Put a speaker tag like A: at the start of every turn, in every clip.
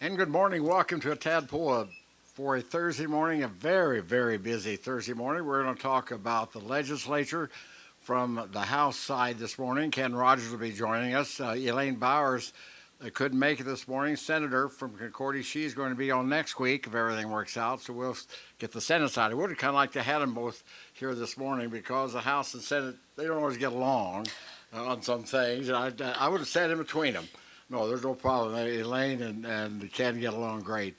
A: And good morning. Welcome to a Tadpoll for a Thursday morning, a very, very busy Thursday morning. We're going to talk about the legislature from the House side this morning. Ken Rogers will be joining us. Elaine Bowers couldn't make it this morning. Senator from Concordia, she's going to be on next week if everything works out. So we'll get the Senate side. I would have kind of liked to have them both here this morning because the House and Senate, they don't always get along on some things. And I would have sat in between them. No, there's no problem. Elaine and Ken get along great.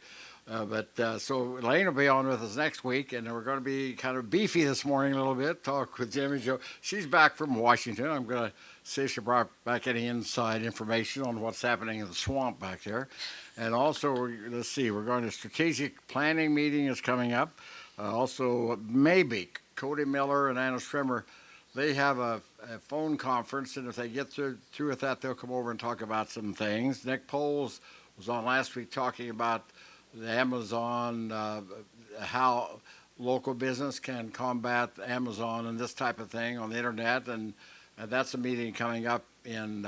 A: So Elaine will be on with us next week, and we're going to be kind of beefy this morning a little bit, talk with Jimmy Joe. She's back from Washington. I'm going to see if she brought back any inside information on what's happening in the swamp back there. And also, let's see, we're going to strategic planning meeting is coming up. Also, maybe Cody Miller and Anna Strimmer, they have a phone conference, and if they get through with that, they'll come over and talk about some things. Nick Poles was on last week talking about the Amazon, how local business can combat Amazon and this type of thing on the internet, and that's a meeting coming up in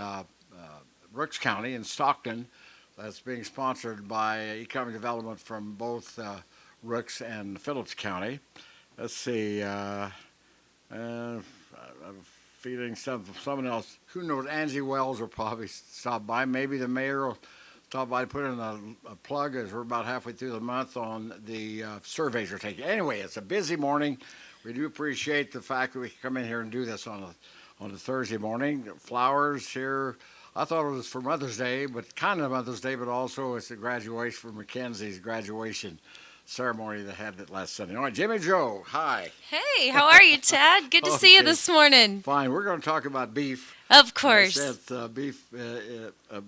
A: Rooks County in Stockton. That's being sponsored by Economic Development from both Rooks and Phillips County. Let's see. I'm feeling someone else. Who knows? Angie Wells will probably stop by. Maybe the mayor will stop by to put in a plug as we're about halfway through the month on the surveys we're taking. Anyway, it's a busy morning. We do appreciate the fact that we can come in here and do this on a Thursday morning. Flowers here. I thought it was for Mother's Day, but kind of Mother's Day, but also it's a graduation for Mackenzie's graduation ceremony that had it last Sunday. All right, Jimmy Joe, hi.
B: Hey, how are you, Tad? Good to see you this morning.
A: Fine. We're going to talk about beef.
B: Of course.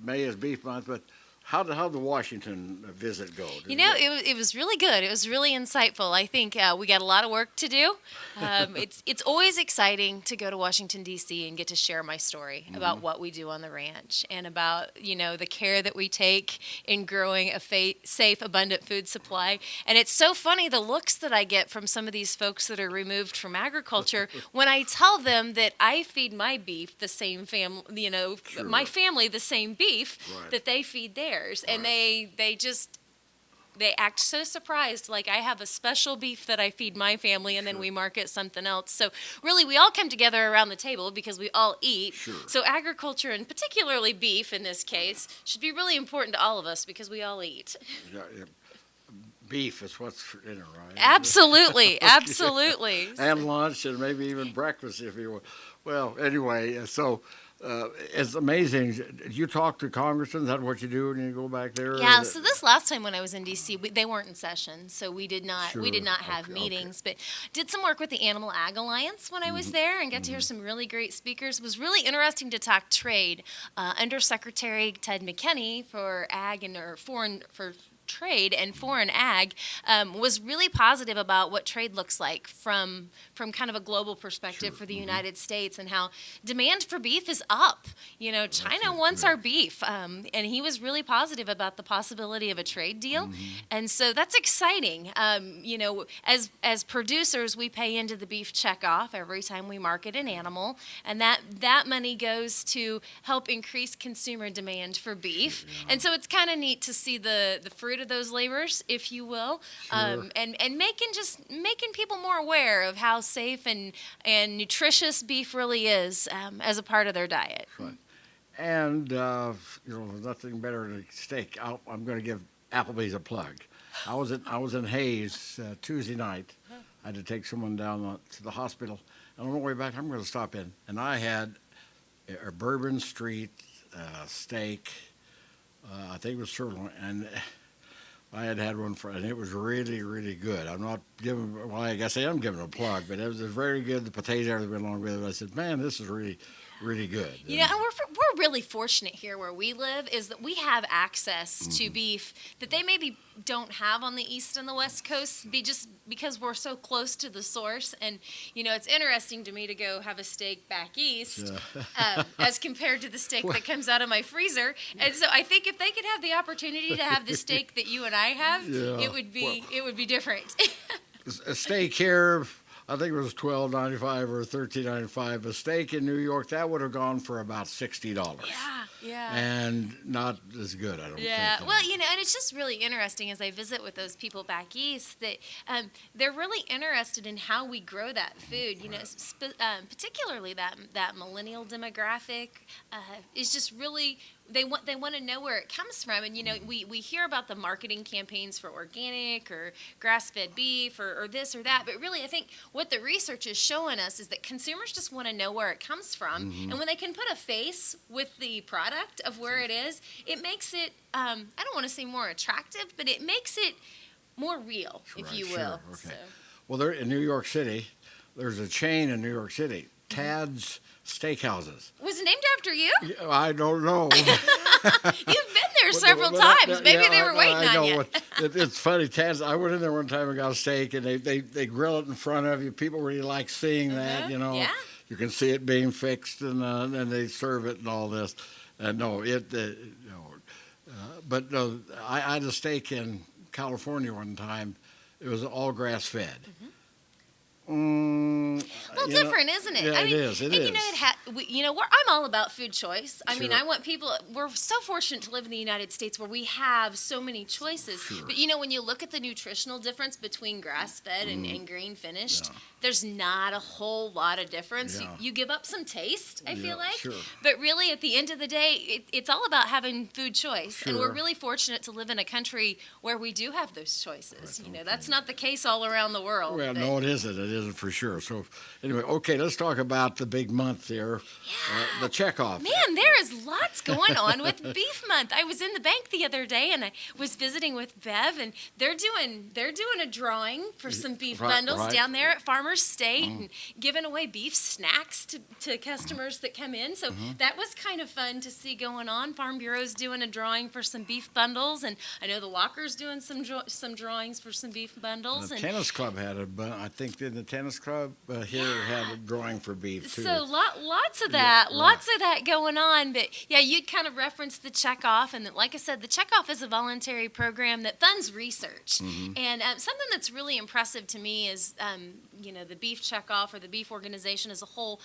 A: May is beef month, but how did the Washington visit go?
B: It was really good. It was really insightful. I think we got a lot of work to do. It's always exciting to go to Washington, D.C. and get to share my story about what we do on the ranch and about, the care that we take in growing a safe, abundant food supply. And it's so funny the looks that I get from some of these folks that are removed from agriculture when I tell them that I feed my beef the same family,
A: Sure.
B: my family the same beef
A: Right.
B: that they feed theirs. And
A: Right.
B: they act so surprised, like I have a special beef that I feed my family, and then
A: Sure.
B: we market something else. So really, we all come together around the table because we all eat.
A: Sure.
B: So agriculture, and particularly beef in this case, should be really important to all of us because we all eat.
A: Yeah, beef is what's for dinner, right?
B: Absolutely, absolutely.
A: And lunch and maybe even breakfast if you will. Well, anyway, so it's amazing. You talk to congressmen. Is that what you do when you go back there?
B: Yeah. So this last time when I was in D.C., they weren't in session, so we did not
A: Sure.
B: have
A: Okay,
B: meetings. But did some work with the Animal Ag Alliance when I was there, and got to hear some really great speakers. It was really interesting to talk trade. Undersecretary Ted McKinney for Ag or Foreign for Trade and Foreign Ag was really positive about what trade looks like from kind of a global perspective for the United States, and how demand for beef is up. China wants our beef, and he was really positive about the possibility of a trade deal, and so that's exciting. As producers, we pay into the beef checkoff every time we market an animal, and that money goes to help increase consumer demand for beef, and so it's kind of neat to see the fruit of those labors, if you will,
A: Sure.
B: and making people more aware of how safe and nutritious beef really is as a part of their diet.
A: Right. And there's nothing better than steak. I'm going to give Applebee's a plug. I was in Hayes Tuesday night. I had to take someone down to the hospital, and on the way back, I'm going to stop in, and I had a Bourbon Street steak. I think it was sirloin, and I had one and it was really, really good. I'm not giving, well, I guess I am giving a plug, but it was very good. The potatoes, everything along with it. I said, man, this is really, really good.
B: And we're really fortunate here where we live is that we have access to beef that they maybe don't have on the East and the West Coast, just because we're so close to the source. And, it's interesting to me to go have a steak back east as compared to the steak that comes out of my freezer. And so I think if they could have the opportunity to have the steak that you and I have, it would be different.
A: A steak here, I think it was $12.95 or $13.95. A steak in New York, that would have gone for about $60.
B: Yeah. Yeah.
A: and not as good, I don't
B: Yeah,
A: think.
B: well, and it's just really interesting as I visit with those people back east that they're really interested in how we grow that food. Particularly that millennial demographic is just really they want to know where it comes from. And we hear about the marketing campaigns for organic or grass-fed beef or this or that, but really I think what the research is showing us is that consumers just want to know where it comes from, and when they can put a face with the product of where it is, it makes it I don't want to say more attractive, but it makes it more real, if you will.
A: Okay.
B: So.
A: Well, there in New York City, there's a chain in New York City, Tad's Steakhouses.
B: Was it named after you?
A: Yeah, I don't know.
B: You've been there several times. Maybe they were waiting on you.
A: It's funny, Tad's. I went in there one time and got a steak, and they grill it in front of you. People really like seeing that,
B: Yeah.
A: You can see it being fixed, and they serve it and all this. But no, I had a steak in California one time. It was all grass fed.
B: Well, different, isn't it?
A: Yeah,
B: I mean,
A: it is. It
B: and
A: is.
B: I'm all about food choice. I mean,
A: Sure.
B: I want people. We're so fortunate to live in the United States where we have so many choices.
A: Sure.
B: But when you look at the nutritional difference between grass-fed and grain finished,
A: Yeah.
B: there's not a whole lot of difference.
A: Yeah.
B: You give up some taste, I feel like.
A: Sure.
B: But really, at the end of the day, it's all about having food choice. And we're
A: Sure.
B: really fortunate to live in a country where we do have those choices.
A: Right,
B: That's not the case all around the world.
A: Well,
B: but-
A: no, it isn't. It isn't for sure. So, anyway, okay, let's talk about the big month here, the Checkoff.
B: Man, there is lots going on with Beef Month. I was in the bank the other day and I was visiting with Bev, and they're doing a drawing for some beef bundles down there at Farmers State and giving away beef snacks to customers that come in. So that was kind of fun to see going on. Farm Bureau's doing a drawing for some beef bundles, and I know the Walker's doing some drawings for some beef bundles.
A: The
B: And
A: tennis club had I think the tennis club here had a drawing for beef too.
B: so lots of that, lots of that going on. But yeah, you'd kind of referenced the Checkoff, and like I said, the Checkoff is a voluntary program that funds research. And something that's really impressive to me is, the Beef Checkoff or the beef organization as a whole.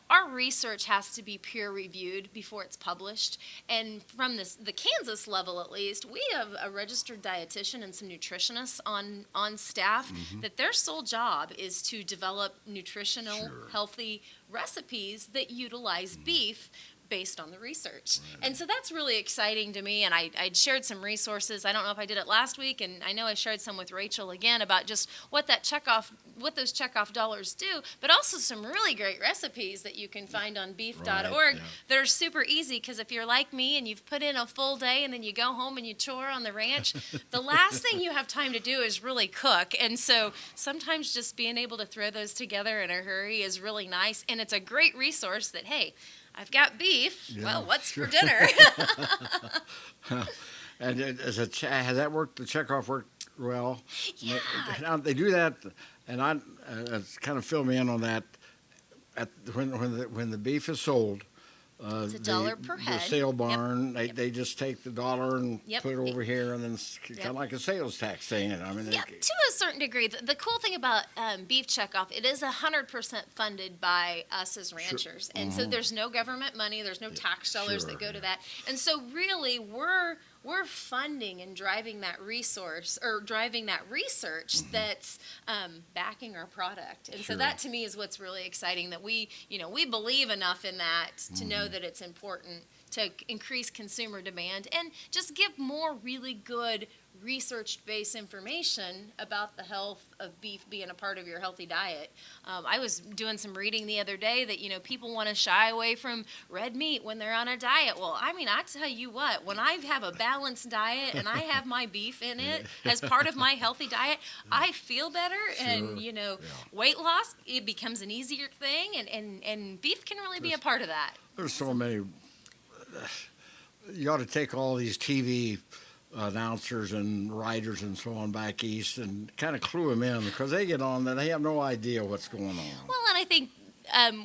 B: Our research has to be peer reviewed before it's published, and from the Kansas level at least, we have a registered dietitian and some nutritionists on staff that their sole job is to develop nutritional, healthy recipes that utilize beef based on the research. And so that's really exciting to me, and I'd shared some resources. I don't know if I did it last week, and I know I shared some with Rachel again about just what those Checkoff dollars do, but also some really great recipes that you can find on beef.org that are super easy, because if you're like me and you've put in a full day and then you go home and you chore on the ranch, the last thing you have time to do is really cook. And so sometimes just being able to throw those together in a hurry is really nice, and it's a great resource that, hey, I've got beef. Well, what's for dinner?
A: And has that worked? The Checkoff worked well.
B: Yeah.
A: Now, they do that, and it's kind of fill me in on that. When the beef is sold,
B: It's $1 per head.
A: The sale barn, they just take the dollar and
B: Yep.
A: put it over here, and then it's kind of like a sales tax thing. I mean,
B: Yeah, to a certain degree. The cool thing about Beef Checkoff, it is 100% funded by us as ranchers. And so there's no government money, there's no tax dollars that go to that. And so really we're funding and driving that research that's backing our product. And so that to me is what's really exciting, that we believe enough in that to know that it's important to increase consumer demand and just give more really good research-based information about the health of beef being a part of your healthy diet. I was doing some reading the other day that, people want to shy away from red meat when they're on a diet. Well, I mean, I tell you what, when I have a balanced diet and I have my beef in it as part of my healthy diet, I feel better. And, weight loss, it becomes an easier thing. And beef can really be a part of that.
A: There's so many. You ought to take all these TV announcers and writers and so on back east and kind of clue them in, because they get on and they have no idea what's going on.
B: Well, and I think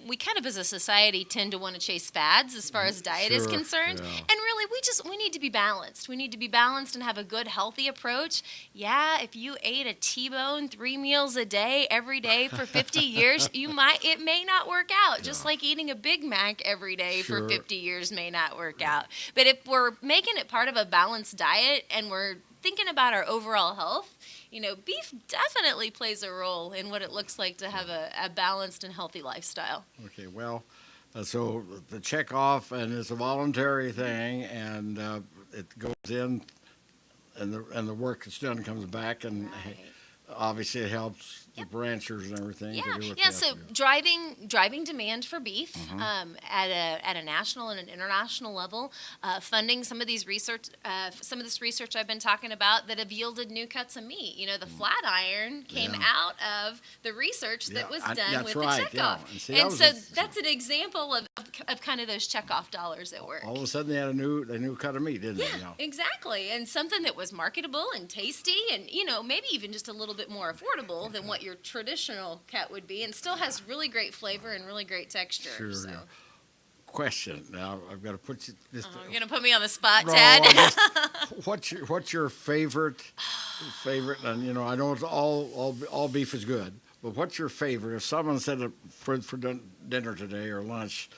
B: we kind of as a society tend to want to chase fads as far as diet is concerned.
A: Yeah.
B: And really, we we need to be balanced. We need to be balanced and have a good, healthy approach. Yeah, if you ate a T-bone 3 meals a day every day for 50 years, it may not work out. Just like eating a Big Mac every day for 50 years may not work out. But if we're making it part of a balanced diet and we're thinking about our overall health, beef definitely plays a role in what it looks like to have a balanced and healthy lifestyle.
A: Okay, well, so the Checkoff, and it's a voluntary thing, and it goes in, and the work that's done comes back, and obviously it helps the ranchers and everything.
B: Yeah. So driving demand for beef at a national and an international level, funding some of this research I've been talking about that have yielded new cuts of meat. The flat iron came out of the research that was done with the Checkoff, and so that's an example of kind of those Checkoff dollars at work.
A: All of a sudden they had a new cut of meat, didn't they?
B: Yeah, exactly, and something that was marketable and tasty, and maybe even just a little bit more affordable than what your traditional cut would be, and still has really great flavor and really great texture.
A: Sure.
B: So.
A: Yeah. Question. Now I've got to put you.
B: You're gonna put me on the spot,
A: no,
B: Ted.
A: What's your favorite? And I know it's all beef is good, but what's your favorite? If someone said for dinner today or lunch,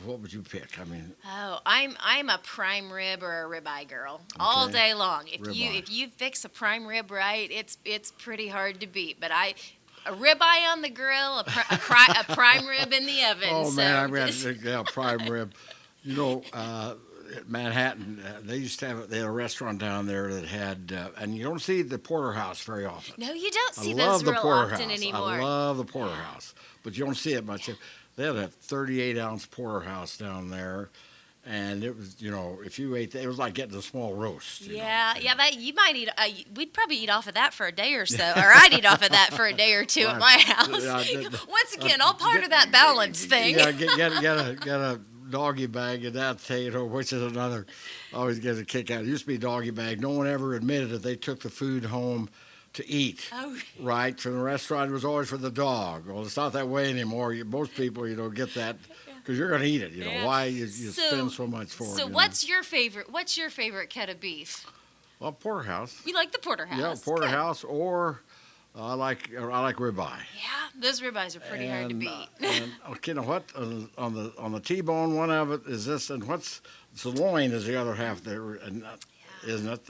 A: what would you pick? I mean.
B: Oh, I'm a prime rib or a ribeye girl all day long. If you fix a prime rib right, it's pretty hard to beat. But a ribeye on the grill, a prime rib in the oven.
A: Oh man, I'm gonna think prime rib. At Manhattan, they had a restaurant down there that had, and you don't see the porterhouse very often.
B: No, you don't see those real often anymore.
A: I love the porterhouse, but you don't see it much. They had a 38-ounce porterhouse down there, and it was, if you ate that, it was like getting a small roast.
B: That you might eat. We'd probably eat off of that for a day or so, or I'd eat off of that for a day or two at my house. Once again, all part of that balance thing.
A: Yeah, get a doggy bag of that potato, which is another. Always get a kick out. It used to be a doggy bag. No one ever admitted that they took the food home to eat, right? From the restaurant, it was always for the dog. Well, it's not that way anymore. Most people, get that because you're going to eat it. Why you spend so much for it.
B: So what's your favorite? What's your favorite cut of beef?
A: Well, porterhouse.
B: You like the porterhouse?
A: Yeah, porterhouse, or I like ribeye.
B: Yeah, those ribeyes are pretty hard to beat.
A: And you know what? On the T-bone, one of it is this, and what's the loin is the other half there, and. Isn't it?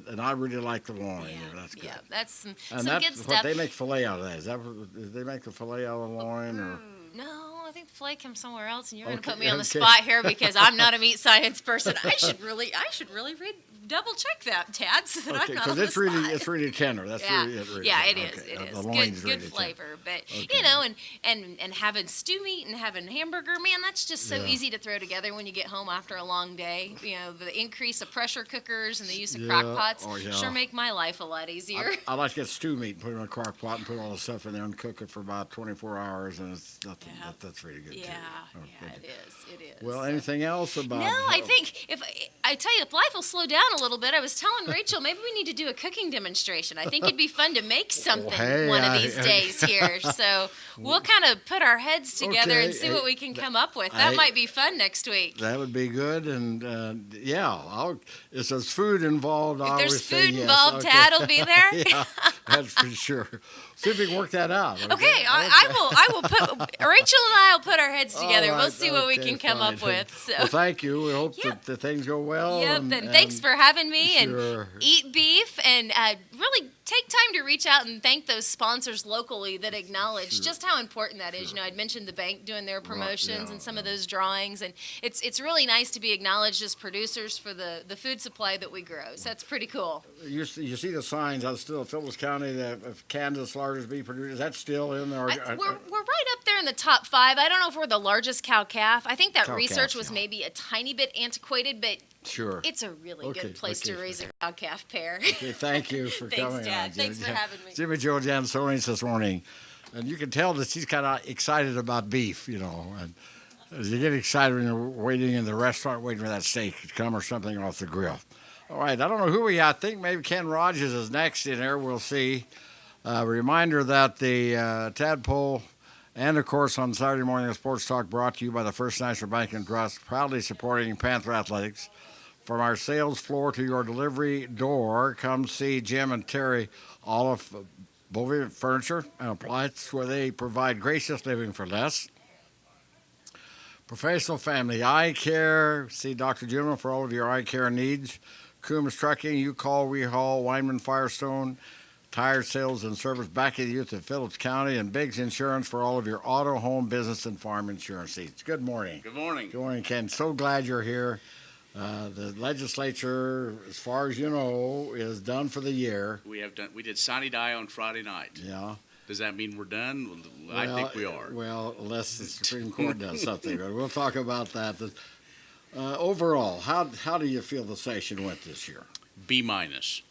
A: And I really like the loin. Yeah, that's good.
B: Yeah, that's some
A: that's
B: good stuff.
A: What they make filet out of that. Did they make the filet out of the loin? Or?
B: No, I think the filet comes somewhere else, and you're going to put me on the spot here because I'm not a meat science person. I should really double check that, Tad, so that I'm not on the spot.
A: Because it's really tender. That's really it.
B: It is. It is. Good flavor, but and having stew meat and having hamburger, man, that's just so easy to throw together when you get home after a long day. The increase of pressure cookers and the use of crock pots sure make my life a lot easier.
A: I like to get stew meat and put it in a crock pot and put all the stuff in there and cook it for about 24 hours, and it's nothing. That's really good too.
B: It is.
A: Well, anything else about?
B: No, I think if life will slow down a little bit. I was telling Rachel maybe we need to do a cooking demonstration. I think it'd be fun to make something one of these days here. So we'll kind of put our heads together and see what we can come up with. That might be fun next week.
A: That would be good, and if there's food involved,
B: if there's food involved, Tad will be there.
A: Yeah, that's for sure. See if we can work that out.
B: Okay, I will put Rachel and I will put our heads together. We'll see what we can come up with. So.
A: Well, thank you. We hope that the things go well.
B: Yep, and thanks for having me. And eat beef, and really take time to reach out and thank those sponsors locally that acknowledge just how important that is. I'd mentioned the bank doing their promotions and some of those drawings, and it's really nice to be acknowledged as producers for the food supply that we grow. So that's pretty cool.
A: You see the signs out still, Phillips County, of Kansas largest beef producers. Is that still in there?
B: We're right up there in the top 5. I don't know if we're the largest cow-calf. I think that research was maybe a tiny bit antiquated, but it's a really good place to raise a cow-calf pair.
A: Okay, thank you for coming on.
B: Dad. Thanks for having me.
A: Jimmy Jo Jansonis this morning. And you can tell that she's kind of excited about beef, And as you get excited when you're waiting in the restaurant, waiting for that steak to come or something off the grill. All right, I don't know who we got. I think maybe Ken Rogers is next in there. We'll see. Reminder that the Tadpoll and, of course, on Saturday morning, the Sports Talk brought to you by the First National Bank and Trust, proudly supporting Panther Athletics. from our sales floor to your delivery door, come see Jim and Terry Olive Bovie Furniture and Appliance, where they provide gracious living for less. Professional family eye care. See Dr. Jim for all of your eye care needs. Coombs Trucking, you call, we haul. Weinman Firestone, tire sales and service back of you to Phillips County, and Biggs Insurance for all of your auto, home, business, and farm insurance needs. Good morning.
C: Good morning.
A: Good morning, Ken. So glad you're here. The legislature, as far as you know, is done for the year.
C: We did sine die on Friday night.
A: Yeah.
C: Does that mean we're done? I think we are.
A: Well, unless the Supreme Court does something, but we'll talk about that. Overall, how do you feel the session went this year?
C: B minus.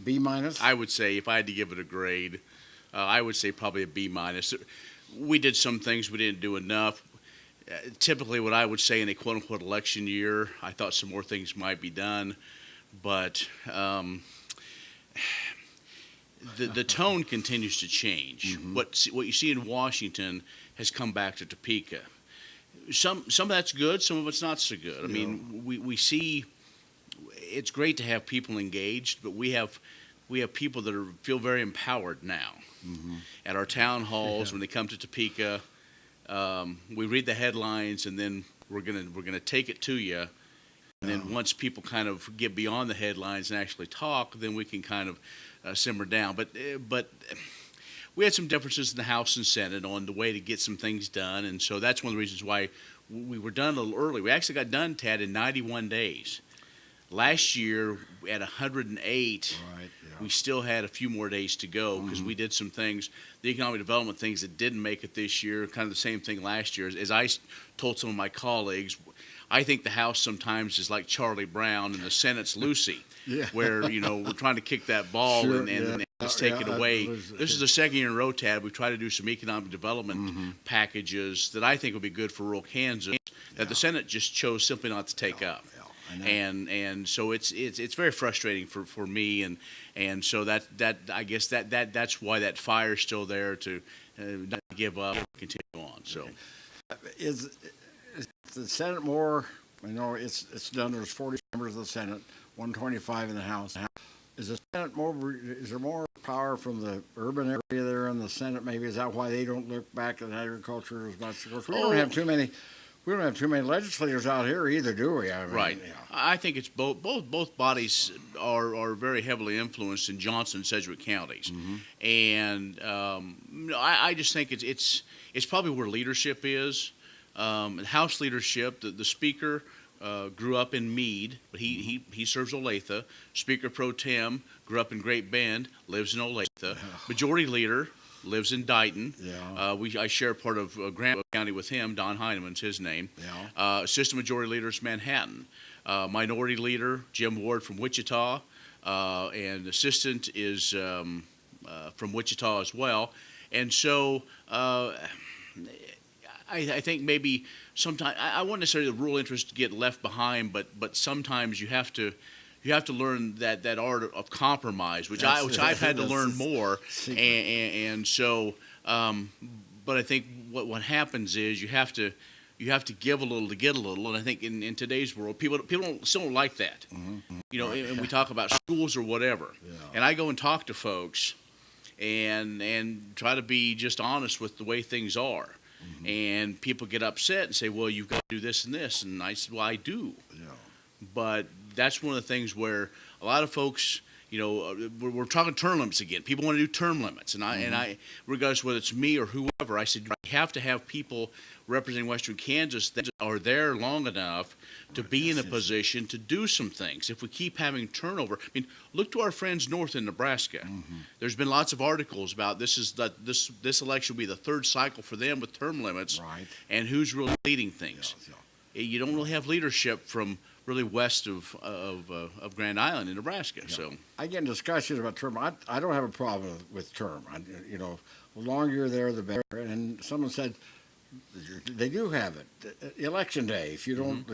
A: B minus?
C: I would say if I had to give it a grade, I would say probably a B minus. We did some things we didn't do enough. Typically, what I would say in a quote unquote election year, I thought some more things might be done, but the tone continues to change.
A: Mm-hmm.
C: What you see in Washington has come back to Topeka. Some of that's good, some of it's not so good. I mean, we see it's great to have people engaged, but we have people that feel very empowered now.
A: Mm-hmm.
C: At our town halls, when they come to Topeka, we read the headlines, and then we're gonna take it to you. And then once people kind of get beyond the headlines and actually talk, then we can kind of simmer down. But we had some differences in the House and Senate on the way to get some things done, and so that's one of the reasons why we were done a little early. We actually got done, Tad, in 91 days. Last year, at 108,
A: Right, yeah.
C: we still had a few more days to go because we did some things, the economic development things that didn't make it this year, kind of the same thing last year. As I told some of my colleagues, I think the House sometimes is like Charlie Brown and the Senate's Lucy,
A: Yeah.
C: where, we're trying to kick that ball
A: Sure,
C: and just take it away. This is the second year in a row, Tad. We've tried to do some economic development packages that I think would be good for rural Kansas that the Senate just chose simply not to take up. And so it's very frustrating for me, and so that I guess that's why that fire's still there to not give up and continue on. So
A: Is the Senate more? It's done. There's 40 members of the Senate, 125 in the House. Is the Senate more? Is there more power from the urban area there in the Senate? Maybe is that why they don't look back at agriculture as much? Of course, we don't have too many. We don't have too many legislators out here either, do we? I mean,
C: right. I think it's both bodies are very heavily influenced in Johnson and Sedgwick counties, and I just think it's probably where leadership is. House leadership, the Speaker grew up in Meade, but he serves Olathe. Speaker Pro Tem grew up in Great Bend, lives in Olathe. Majority Leader lives in Dighton.
A: Yeah.
C: I share part of Grant County with him. Don Heineman's his name.
A: Yeah.
C: Assistant Majority Leader is Manhattan. Minority Leader Jim Ward from Wichita, and Assistant is from Wichita as well. And so I think maybe sometimes I wouldn't necessarily the rural interests get left behind, but sometimes you have to learn that art of compromise, which I've had to learn more, and so. But I think what happens is you have to give a little to get a little, and I think in today's world, people still don't like that. And we talk about schools or whatever, and I go and talk to folks, and try to be just honest with the way things are. And people get upset and say, well, you've got to do this and this. And I said, well, I do. Yeah. But that's one of the things where a lot of folks, we're talking term limits again. People want to do term limits. And I, regardless whether it's me or whoever, I said, you have to have people representing Western Kansas that are there long enough to be in a position to do some things. If we keep having turnover, I mean, look to our friends north in Nebraska. There's been lots of articles about this election will be the third cycle for them with term limits, and who's really leading things. You don't really have leadership from really west of Grand Island in Nebraska. Yeah. So
A: I get in discussions about term. I don't have a problem with term. The longer you're there, the better. And someone said they do have it. Election day, if you don't,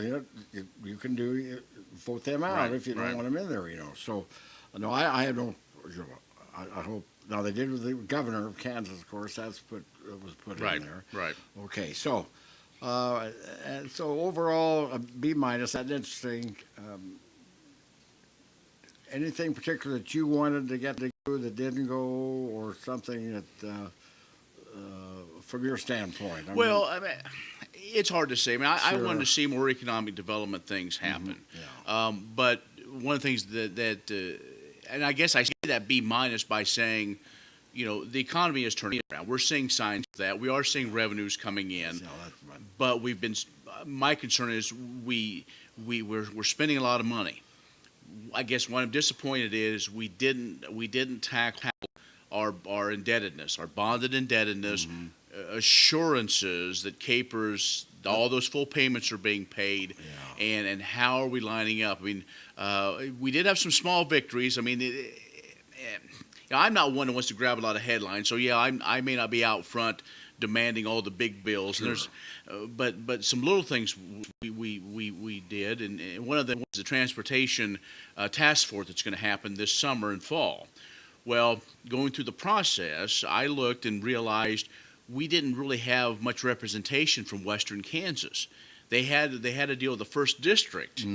A: you can vote them out if you don't want them in there. So no, I don't. I hope. Now they did with the governor of Kansas, of course. Was put in there.
C: Right.
A: Okay. So. And so overall, a B minus. That's interesting. anything particular that you wanted to get to go that didn't go, or something that, from your standpoint?
C: Well, I mean, it's hard to say. I mean, I
A: Sure.
C: wanted to see more economic development things happen.
A: yeah.
C: But one of the things and I guess I see that B minus by saying, the economy is turning around. We're seeing signs of that. We are seeing revenues coming in,
A: So that's right.
C: but my concern is we're spending a lot of money. I guess what I'm disappointed is we didn't tackle our indebtedness, our bonded indebtedness, assurances that capers all those full payments are being paid, and how are we lining up? I mean, we did have some small victories. I mean, I'm not one who wants to grab a lot of headlines, so I may not be out front demanding all the big bills.
A: Sure.
C: And there's, but some little things we did, and one of them was the transportation task force that's going to happen this summer and fall. Well, going through the process, I looked and realized we didn't really have much representation from Western Kansas. They had to deal with the first district.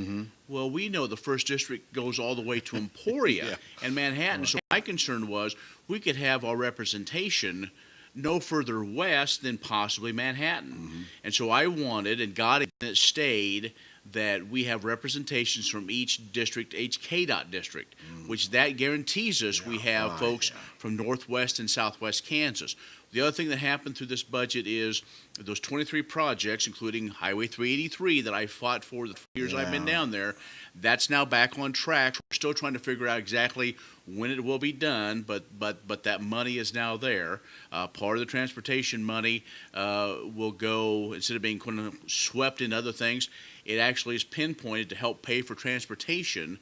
C: Well, we know the first district goes all the way to Emporia and Manhattan. So my concern was we could have our representation no further west than possibly Manhattan. And so I wanted, and got it, and it stayed, that we have representations from each district, each KDOT district, which that guarantees us we have folks from northwest and southwest Kansas. The other thing that happened through this budget is those 23 projects, including Highway 383 that I fought for the years I've been down there, that's now back on track. We're still trying to figure out exactly when it will be done, but that money is now there. Part of the transportation money will go, instead of being kind of swept in other things, it actually is pinpointed to help pay for transportation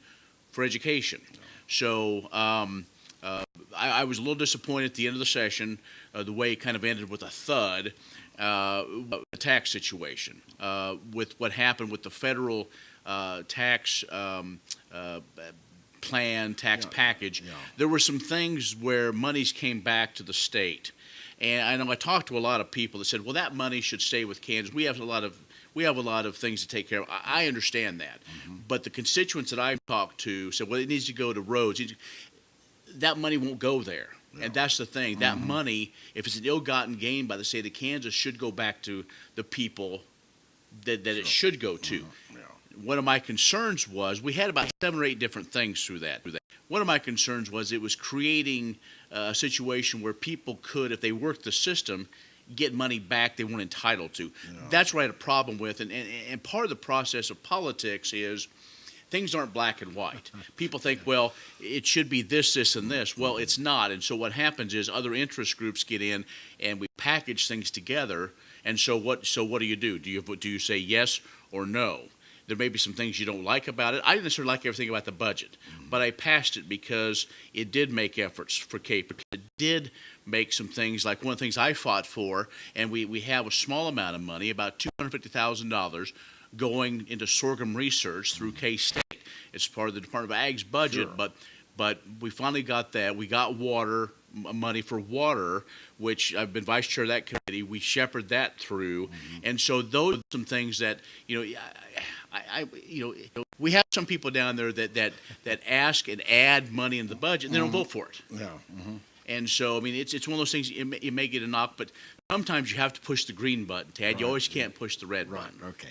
C: for education. So I was a little disappointed at the end of the session, the way it kind of ended with a thud, the tax situation, with what happened with the federal tax plan, tax package. There were some things where monies came back to the state. And I know I talked to a lot of people that said, well, that money should stay with Kansas. We have a lot of things to take care of. I understand that. But the constituents that I've talked to said, well, it needs to go to roads. That money won't go there. And that's the thing. That money, if it's an ill-gotten gain by the state of Kansas, should go back to the people that it should go to. One of my concerns was we had about 7 or 8 different things through that. One of my concerns was it was creating a situation where people could, if they worked the system, get money back they weren't entitled to. That's what I had a problem with. And part of the process of politics is things aren't black and white. People think, well, it should be this, this, and this. Well, it's not. And so what happens is other interest groups get in, and we package things together. And so what do you do? Do you say yes or no? There may be some things you don't like about it. I didn't necessarily like everything about the budget, but I passed it because it did make efforts for Cape. It did make some things, like one of the things I fought for, and we have a small amount of money, about $250,000, going into sorghum research through K-State. It's part of the Department of Ag's budget, but we finally got that. We got money for water, which I've been vice chair of that committee. We shepherded that through, and so those are some things that we have some people down there that ask and add money in the budget, and they don't vote for it. And so, I mean, it's one of those things, you may get a knock, but sometimes you have to push the green button, Tad. You always can't push the red button.
A: Okay.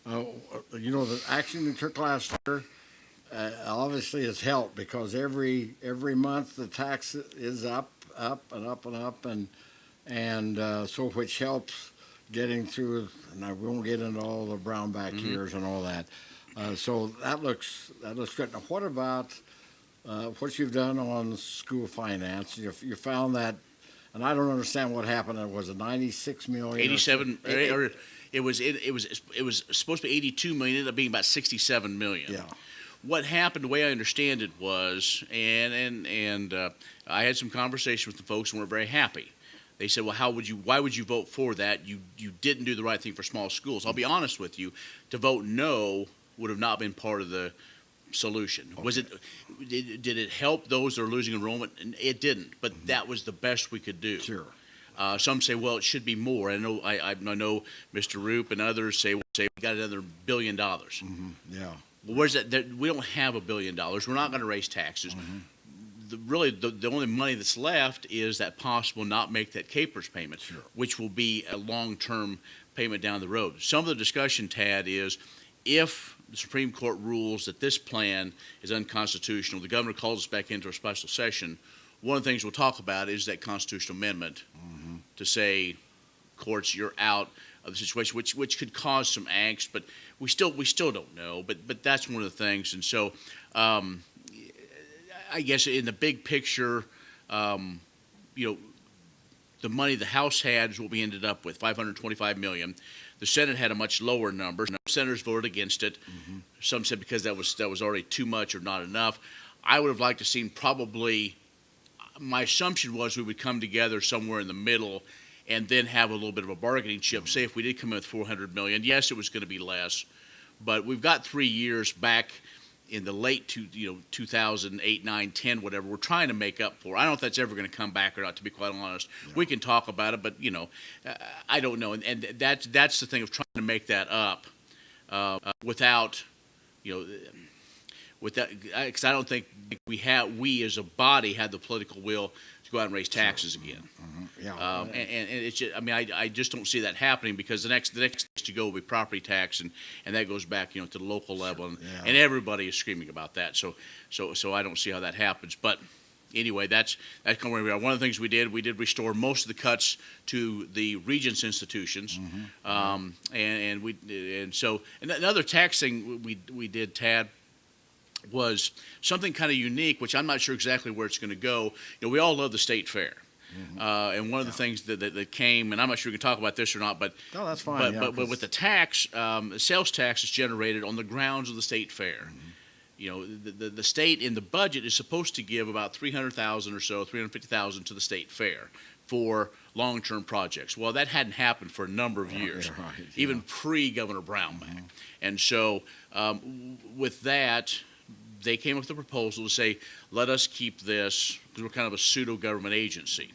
A: The action you took last year obviously has helped, because every month the tax is up and up and up, and so which helps getting through. And we won't get into all the brownback years and all that. So that looks good. Now, what about what you've done on school finance? You found that, and I don't understand what happened. It was a 96 million.
C: 87. It was supposed to be 82 million. It ended up being about 67 million.
A: Yeah.
C: What happened, the way I understand it was, and I had some conversation with the folks and we're very happy. They said, well, why would you vote for that? You didn't do the right thing for small schools. I'll be honest with you, to vote no would have not been part of the solution. Okay. Did it help those that are losing enrollment? It didn't, but that was the best we could do.
A: Sure.
C: Some say, well, it should be more. I know Mr. Roop and others say we got another $1 billion.
A: Yeah.
C: Well, where's that? We don't have $1 billion. We're not going to raise taxes. The only money that's left is that possible not make that Capers payment, which will be a long-term payment down the road. Some of the discussion, Tad, is if the Supreme Court rules that this plan is unconstitutional, the governor calls us back into a special session, one of the things we'll talk about is that constitutional amendment to say, courts, you're out of the situation, which could cause some angst, but we still don't know. But that's one of the things, and so I guess in the big picture, the money the House had is what we ended up with, $525 million. The Senate had a much lower number. No senators voted against it. Some said because that was already too much or not enough. I would have liked to seen probably. My assumption was we would come together somewhere in the middle, and then have a little bit of a bargaining chip. Say if we did come in with $400 million, yes, it was going to be less, but we've got 3 years back in the late 2008, 9, 10, whatever. We're trying to make up for. I don't know if that's ever going to come back or not. To be quite honest, we can talk about it, but I don't know. And that's the thing of trying to make that up without. With that, because I don't think we as a body had the political will to go out and raise taxes again. And it's just, I just don't see that happening, because the next place to go will be property tax, and that goes back to the local level, and everybody is screaming about that. So I don't see how that happens. But anyway, that's kind of where we are. One of the things we did restore most of the cuts to the Regents institutions, and so another tax thing we did, Tad, was something kind of unique, which I'm not sure exactly where it's going to go. We all love the state fair. And one of the things that came, and I'm not sure we can talk about this or not, but
A: no, that's fine.
C: But with the tax, the sales tax is generated on the grounds of the state fair. The state in the budget is supposed to give about $300,000 or so, $350,000 to the state fair for long-term projects. Well, that hadn't happened for a number of years, even pre-Governor Brownback. And so with that, they came up with a proposal to say, let us keep this, because we're kind of a pseudo-government agency.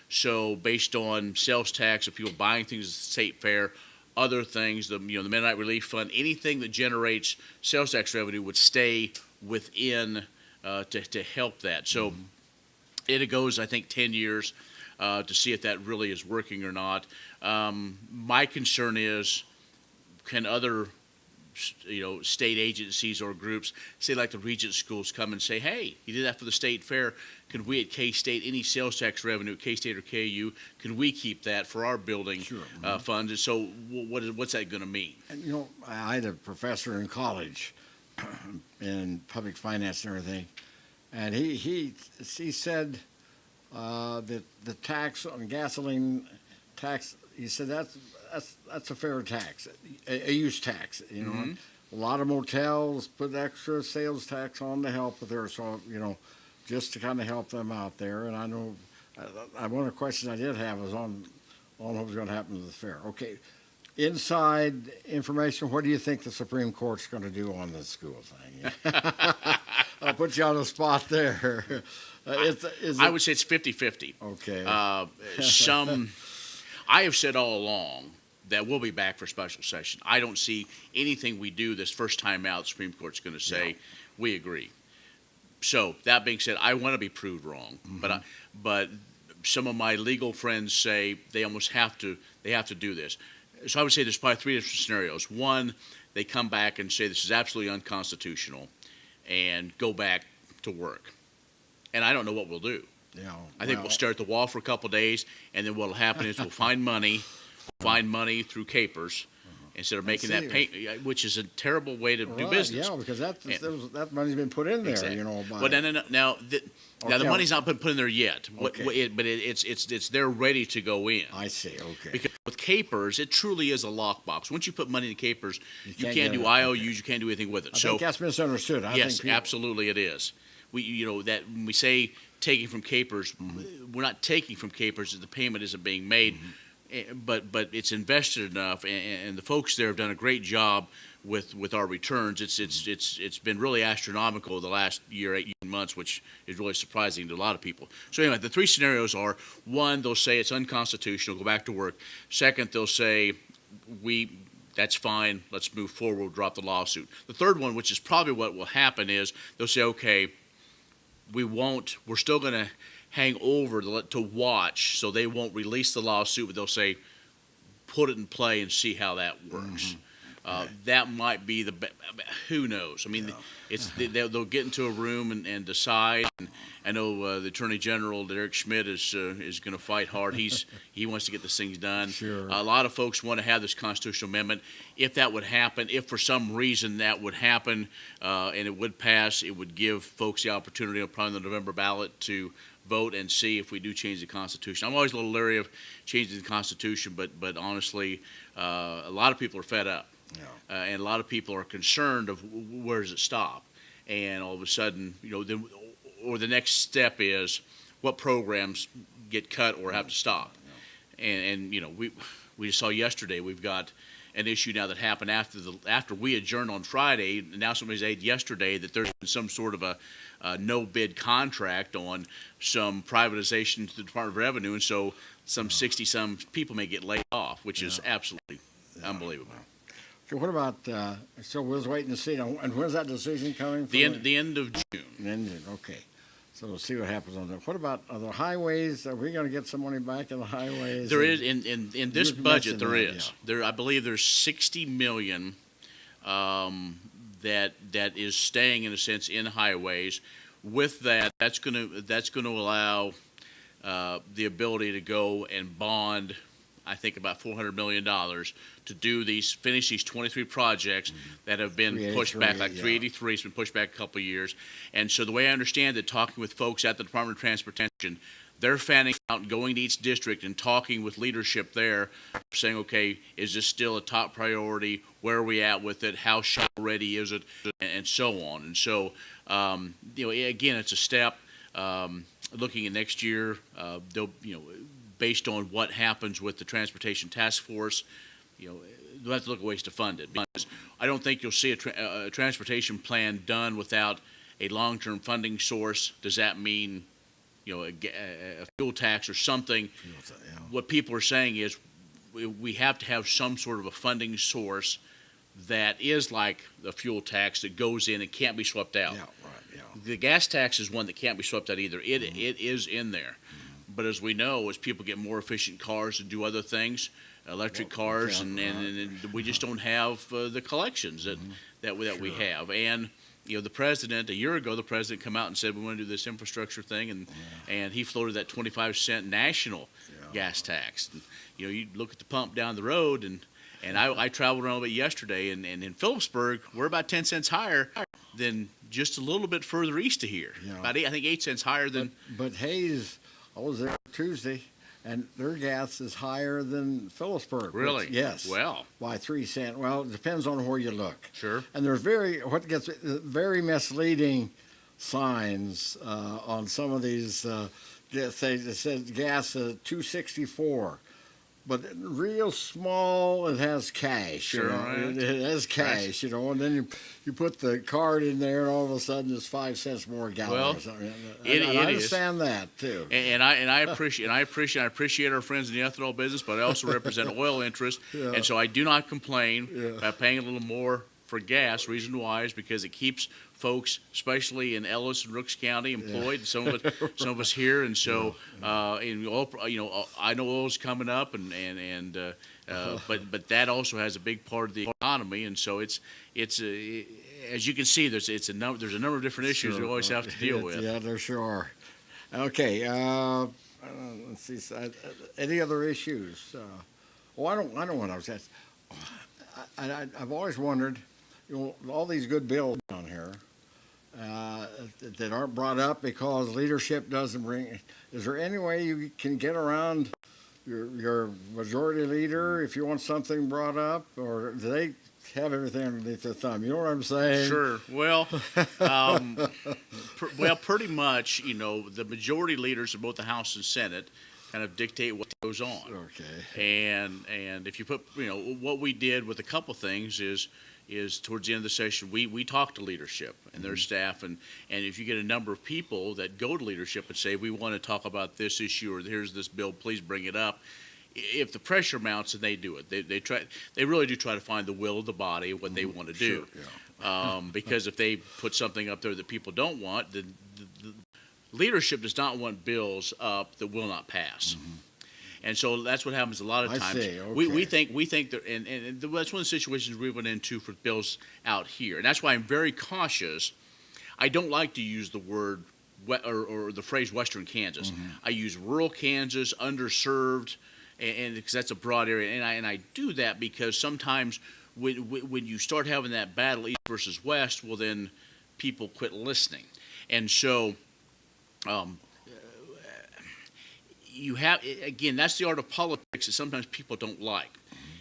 C: So based on sales tax of people buying things at the state fair, other things, the Mennonite Relief Fund, anything that generates sales tax revenue would stay within to help that. So it goes, I think, 10 years to see if that really is working or not. My concern is, can other state agencies or groups, say like the Regent schools, come and say, hey, you did that for the state fair. Could we at K-State, any sales tax revenue at K-State or KU, can we keep that for our building funds? And so what's that going to mean?
A: And, I had a professor in college in public finance and everything, and he said that the tax on gasoline tax, he said that's a fair tax, a use tax. A lot of motels put extra sales tax on to help with their, so just to kind of help them out there. And I know one of the questions I did have was on what was going to happen to the fair. Okay, inside information. What do you think the Supreme Court's going to do on this school thing? I'll put you on the spot there.
C: I would say it's 50-50.
A: Okay.
C: I have said all along that we'll be back for special session. I don't see anything we do this first time out, the Supreme Court's going to say, we agree. So that being said, I want to be proved wrong, but some of my legal friends say they almost have to do this. So I would say there's probably three different scenarios. One, they come back and say this is absolutely unconstitutional and go back to work. And I don't know what we'll do. I think we'll stare at the wall for a couple of days, and then what'll happen is we'll find money through capers instead of making that payment, which is a terrible way to do business.
A: Yeah, because that money's been put in there.
C: Exactly. Well, no. Now the money's not been put in there yet, but it's there ready to go in.
A: I see. Okay.
C: Because with capers, it truly is a lockbox. Once you put money in capers, you can't do IOUs, you can't do anything with it.
A: I think that's misunderstood.
C: Yes, absolutely it is. That when we say taking from capers, we're not taking from capers. The payment isn't being made, but it's invested enough, and the folks there have done a great job with our returns. It's been really astronomical the last year, 18 months, which is really surprising to a lot of people. So anyway, the three scenarios are: one, they'll say it's unconstitutional, go back to work. Second, they'll say That's fine. Let's move forward. We'll drop the lawsuit. The third one, which is probably what will happen, is they'll say, okay, we're still going to hang over to watch, so they won't release the lawsuit, but they'll say, put it in play and see how that works. That might be who knows? I mean, they'll get into a room and decide. And I know the Attorney General, Derek Schmidt, is going to fight hard. He wants to get this things done.
A: Sure.
C: A lot of folks want to have this constitutional amendment. If that would happen, if for some reason that would happen and it would pass, it would give folks the opportunity, probably on the November ballot, to vote and see if we do change the Constitution. I'm always a little leery of changing the Constitution, but honestly, a lot of people are fed up.
A: Yeah.
C: And a lot of people are concerned of where does it stop, and all of a sudden, or the next step is what programs get cut or have to stop, and we saw yesterday we've got an issue now that happened after we adjourned on Friday. And now somebody said yesterday that there's been some sort of a no bid contract on some privatization to the Department of Revenue, and so some 60-some people may get laid off, which is absolutely unbelievable.
A: So what about, so we're just waiting to see, and when's that decision coming?
C: The end of June.
A: Okay. So we'll see what happens on that. What about other highways? Are we going to get some money back in the highways?
C: There is, in this budget, there is.
A: Yeah.
C: I believe there's $60 million that is staying, in a sense, in highways. With that, that's going to allow the ability to go and bond, I think, about $400 million to finish these 23 projects that have been pushed back, like 383 has been pushed back a couple of years. And so the way I understand it, talking with folks at the Department of Transportation, they're fanning out and going to each district and talking with leadership there, saying, okay, is this still a top priority? Where are we at with it? How shovel ready is it? And so on. And so, again, it's a step. Looking at next year, based on what happens with the Transportation Task Force, they'll have to look at ways to fund it. Because I don't think you'll see a transportation plan done without a long-term funding source. Does that mean, a fuel tax or something? What people are saying is we have to have some sort of a funding source that is like the fuel tax that goes in and can't be swept out. The gas tax is one that can't be swept out either. It is in there. But as we know, as people get more efficient cars and do other things, electric cars, and we just don't have the collections that we have. And the president, a year ago, the president come out and said we want to do this infrastructure thing, and he floated that 25-cent national gas tax. And, you look at the pump down the road, and I traveled around a bit yesterday, and in Phillipsburg, we're about 10 cents higher than just a little bit further east of here. About I think 8 cents higher than.
A: But Hayes, I was there Tuesday, and their gas is higher than Phillipsburg.
C: Really?
A: Yes.
C: Well.
A: By 3 cents. Well, it depends on where you look.
C: Sure.
A: And there's very misleading signs on some of these. It says gas $2.64. But real small, it has cash.
C: Sure, right.
A: It has cash, and then you put the card in there, and all of a sudden it's 5 cents more a gallon or something. I understand that too.
C: And I appreciate our friends in the ethanol business, but I also represent oil interests, and so I do not complain about paying a little more for gas. Reason why is because it keeps folks, especially in Ellis and Rooks County, employed. Yeah. Some of us here, and so in oil, I know oil's coming up, but that also has a big part of the economy, and so it's as you can see, there's a number of different issues we always have to deal with.
A: Yeah, there sure are. Okay, let's see. Any other issues? I don't know what I was asking. I've always wondered, all these good bills down here that aren't brought up because leadership doesn't bring. Is there any way you can get around your majority leader if you want something brought up, or do they have everything underneath their thumb? You know what I'm saying?
C: Sure. Well, pretty much. The majority leaders of both the House and Senate kind of dictate what goes on.
A: Okay.
C: And if you put, what we did with a couple things is towards the end of the session, we talk to leadership and their staff, and if you get a number of people that go to leadership and say, we want to talk about this issue, or here's this bill, please bring it up, if the pressure mounts, and they do it. They really do try to find the will of the body, what they want to do.
A: Sure, yeah.
C: Because if they put something up there that people don't want, then the leadership does not want bills up that will not pass. And so that's what happens a lot of
A: I
C: times.
A: see, okay.
C: We think that, and that's one of the situations we went into for bills out here, and that's why I'm very cautious. I don't like to use the word or the phrase Western Kansas. I use rural Kansas, underserved, and because that's a broad area, and I do that because sometimes when you start having that battle east versus west, well then people quit listening, and so. You have, again, that's the art of politics that sometimes people don't like.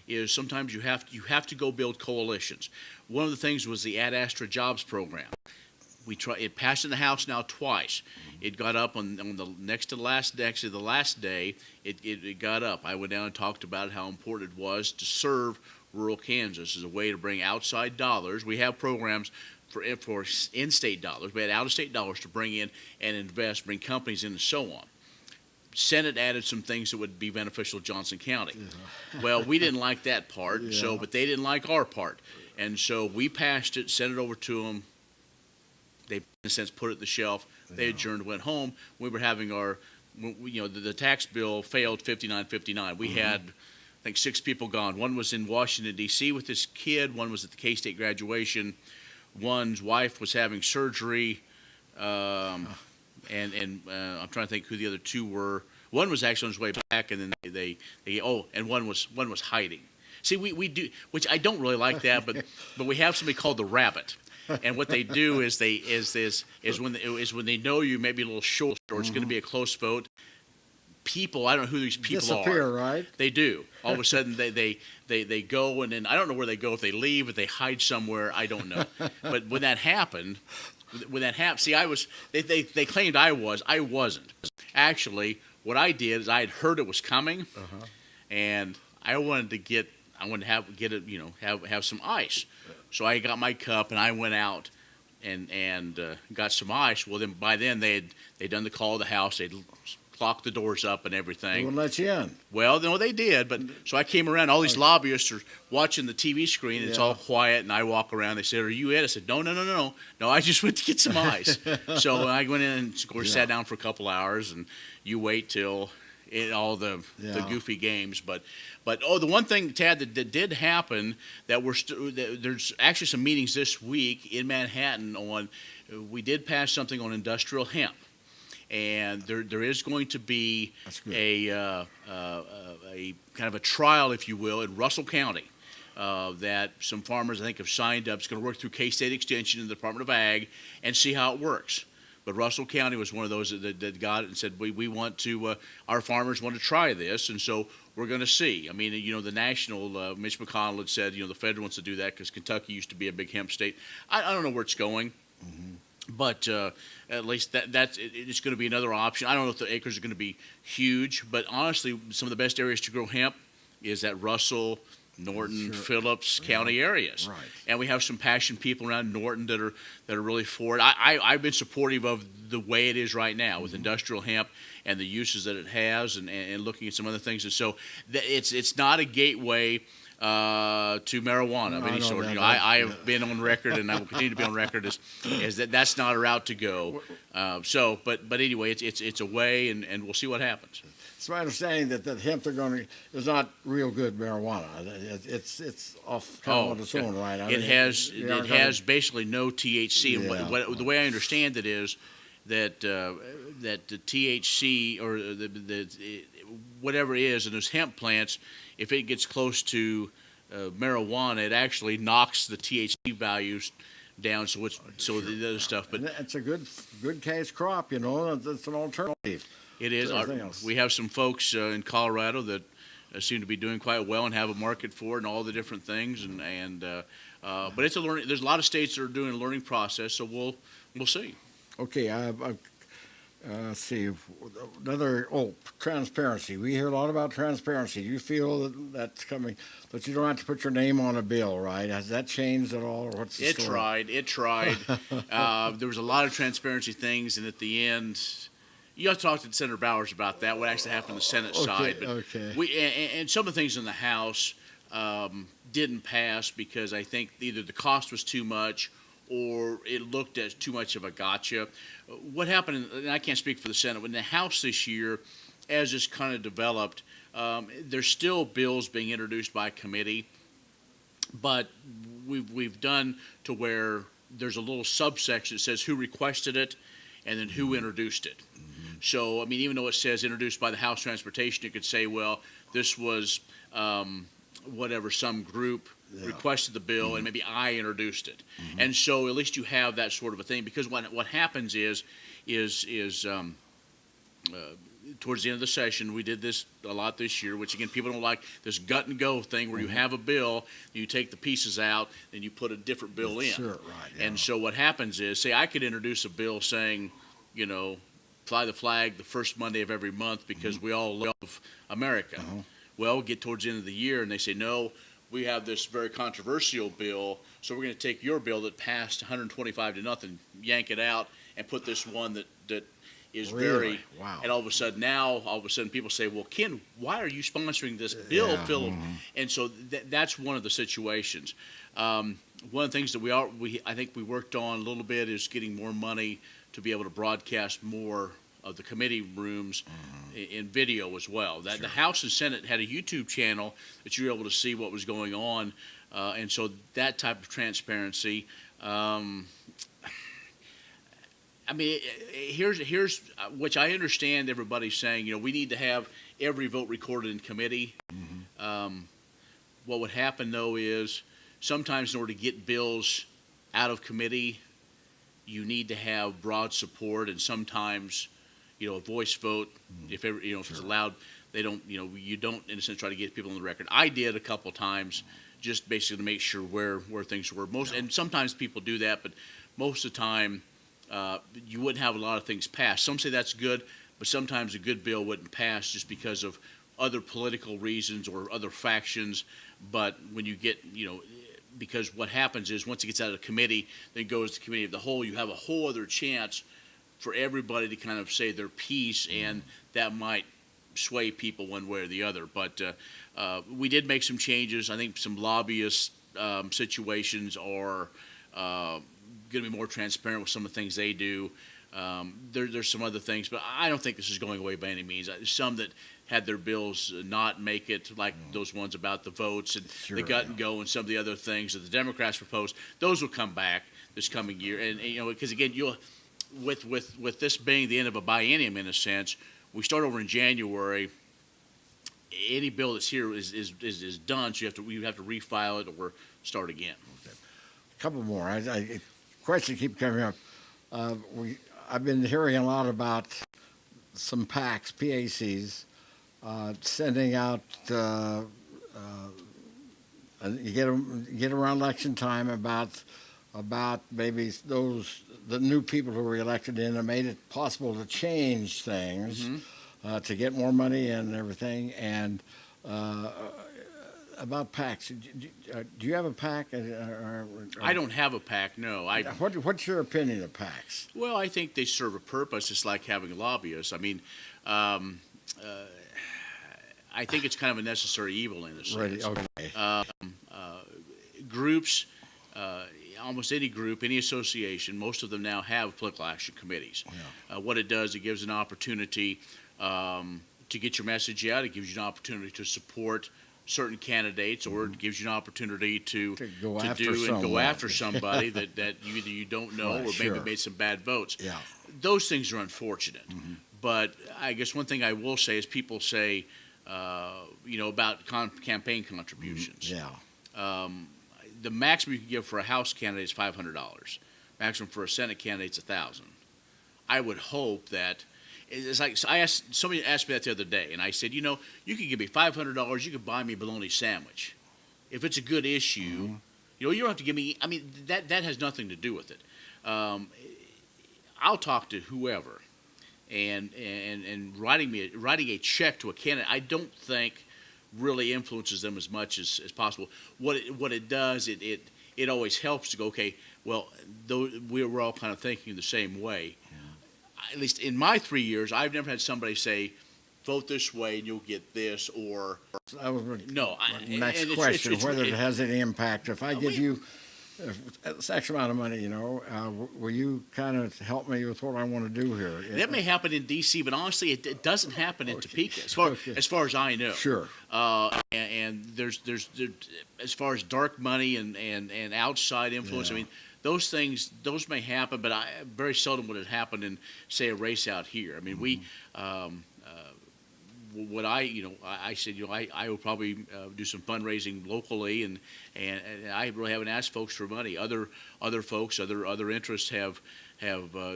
C: Is sometimes you have to go build coalitions. One of the things was the Ad Astra Jobs program. It passed in the House now twice. It got up on the last day. It got up. I went down and talked about how important it was to serve rural Kansas as a way to bring outside dollars. We have programs for in-state dollars. We had out-of-state dollars to bring in and invest, bring companies in, and so on. Senate added some things that would be beneficial to Johnson County. Well, we didn't like that part, but they didn't like our part. And so we passed it, sent it over to them. They, in a sense, put it at the shelf. They adjourned, went home. We were having the tax bill failed 59-59. We had, I think, 6 people gone. One was in Washington, D.C. with his kid. One was at the K-State graduation. One's wife was having surgery. And I'm trying to think who the other 2 were. One was actually on his way back, and then and one was hiding. See, we do, which I don't really like that, but we have somebody called the Rabbit, and what they do is when they know you may be a little short or it's going to be a close vote. People, I don't know who these people
A: disappear,
C: are.
A: Right?
C: They do. All of a sudden, they go, and then I don't know where they go. If they leave, if they hide somewhere, I don't know. But when that happened. See, they claimed I wasn't. Actually, what I did is I had heard it was coming, and I wanted to have some ice. So I got my cup and I went out and got some ice. Well, then by then they'd done the call of the house. They'd clocked the doors up and everything.
A: They wouldn't let you in.
C: Well, no, they did. But so I came around. All these lobbyists are watching the TV screen. And it's all quiet, and I walk around. They said, "Are you it?" I said, "No. No, I just went to get some ice." So I went in and of course sat down for a couple hours, and you wait till all the goofy games. But the one thing, Tad, that did happen that there's actually some meetings this week in Manhattan on. We did pass something on industrial hemp. And there is going to be a kind of a trial, if you will, in Russell County that some farmers, I think, have signed up. It's going to work through K-State Extension and the Department of Ag and see how it works. But Russell County was one of those that got it and said, we want to, our farmers want to try this, and so we're going to see. I mean, the national, Mitch McConnell had said, the federal wants to do that because Kentucky used to be a big hemp state. I don't know where it's going. But at least it's going to be another option. I don't know if the acres are going to be huge, but honestly, some of the best areas to grow hemp is that Russell, Norton, Phillips County areas.
A: Right.
C: And we have some passionate people around Norton that are really for it. I've been supportive of the way it is right now with industrial hemp and the uses that it has, and looking at some other things. And so it's not a gateway to marijuana of any sort. I have been on record, and I will continue to be on record as that's not a route to go. But anyway, it's a way, and we'll see what happens.
A: It's my understanding that hemp is not real good marijuana. It's off on its own, right?
C: It has basically no THC. And the way I understand it is that the THC or the whatever it is in those hemp plants, if it gets close to marijuana, it actually knocks the THC values down. So the other stuff. But
A: it's a good case crop. It's an alternative.
C: It is. We have some folks in Colorado that seem to be doing quite well and have a market for it and all the different things. But it's a learning. There's a lot of states that are doing a learning process. So we'll see.
A: Okay. Let's see. Transparency. We hear a lot about transparency. Do you feel that's coming, that you don't have to put your name on a bill, right? Has that changed at all, or what's the story?
C: It tried. There was a lot of transparency things, and at the end, You have to talk to Senator Bowers about that. What actually happened on the Senate side, but
A: okay.
C: and some of the things in the House didn't pass because I think either the cost was too much or it looked as too much of a gotcha. What happened, and I can't speak for the Senate, in the House this year, as this kind of developed, there's still bills being introduced by committee, but we've done to where there's a little subsection that says who requested it and then who introduced it. So, I mean, even though it says introduced by the House Transportation, you could say, well, this was whatever, some group requested the bill and maybe I introduced it. And so at least you have that sort of a thing, because what happens is towards the end of the session, we did this a lot this year, which again, people don't like this gut and go thing where you have a bill, you take the pieces out, and you put a different bill in.
A: Sure, right. Yeah.
C: And so what happens is, say I could introduce a bill saying, fly the flag the first Monday of every month because we all love America. Well, get towards the end of the year and they say, no, we have this very controversial bill, so we're going to take your bill that passed 125 to nothing, yank it out, and put this one that is
A: Really?
C: very.
A: Wow.
C: And all of a sudden people say, well, Ken, why are you sponsoring this bill, Philip? And so that's one of the situations. One of the things that I think we worked on a little bit is getting more money to be able to broadcast more of the committee rooms in video as well. That the House and Senate had a YouTube channel that you were able to see what was going on, and so that type of transparency. I mean, here's which I understand everybody's saying. We need to have every vote recorded in committee. What would happen though is sometimes in order to get bills out of committee, you need to have broad support, and sometimes, a voice vote, if it's allowed, they don't, you don't, in a sense, try to get people on the record. I did a couple times, just basically to make sure where things were. And sometimes people do that, but most of the time, you wouldn't have a lot of things passed. Some say that's good, but sometimes a good bill wouldn't pass just because of other political reasons or other factions. But when you get, because what happens is once it gets out of committee, then it goes to committee of the whole, you have a whole other chance for everybody to kind of say their piece, and that might sway people one way or the other. But we did make some changes. I think some lobbyist situations are going to be more transparent with some of the things they do. There's some other things, but I don't think this is going away by any means. Some that had their bills not make it, like those ones about the votes and the gut and go and some of the other things that the Democrats proposed, those will come back this coming year. And because again, with this being the end of a biennium in a sense, we start over in January. Any bill that's here is done, so you have to refile it or start again.
A: Okay. A couple more. Questions keep coming up. I've been hearing a lot about some PACs, sending out. You get around election time about maybe the new people who were elected in and made it possible to change things, to get more money and everything. And about PACs, do you have a PAC?
C: I don't have a PAC, no.
A: What's your opinion of PACs?
C: Well, I think they serve a purpose. It's like having lobbyists. I mean, I think it's kind of a necessary evil in a sense.
A: Right, okay.
C: Groups, almost any group, any association, most of them now have political action committees.
A: Yeah.
C: What it does, it gives an opportunity to get your message out. It gives you an opportunity to support certain candidates, or it gives you an opportunity to
A: go
C: after somebody that either you don't know or maybe made some bad votes.
A: Yeah.
C: Those things are unfortunate. But I guess one thing I will say is people say, about campaign contributions.
A: Yeah.
C: The maximum you can give for a House candidate is $500. Maximum for a Senate candidate is $1,000. I would hope that it's like somebody asked me that the other day, and I said, you could give me $500, you could buy me a bologna sandwich. If it's a good issue, you don't have to give me. I mean, that has nothing to do with it. I'll talk to whoever, and writing a check to a candidate, I don't think really influences them as much as possible. What it does, it always helps to go, okay, well, we're all kind of thinking the same way. at least in my 3 years, I've never had somebody say, vote this way and you'll get this, or
A: That was my
C: no.
A: next
C: and
A: question, whether it
C: it-
A: has any impact. If I give
C: we-
A: you X amount of money, will you kind of help me with what I want to do here?
C: That may happen in D.C., but honestly, it doesn't happen in Topeka, as far as I know.
A: Sure.
C: And there's as far as dark money and outside influence.
A: Yeah.
C: I mean, those may happen, but very seldom would it happen in, say, a race out here. I mean, we. What I said, I will probably do some fundraising locally, and I really haven't asked folks for money. Other folks, other interests have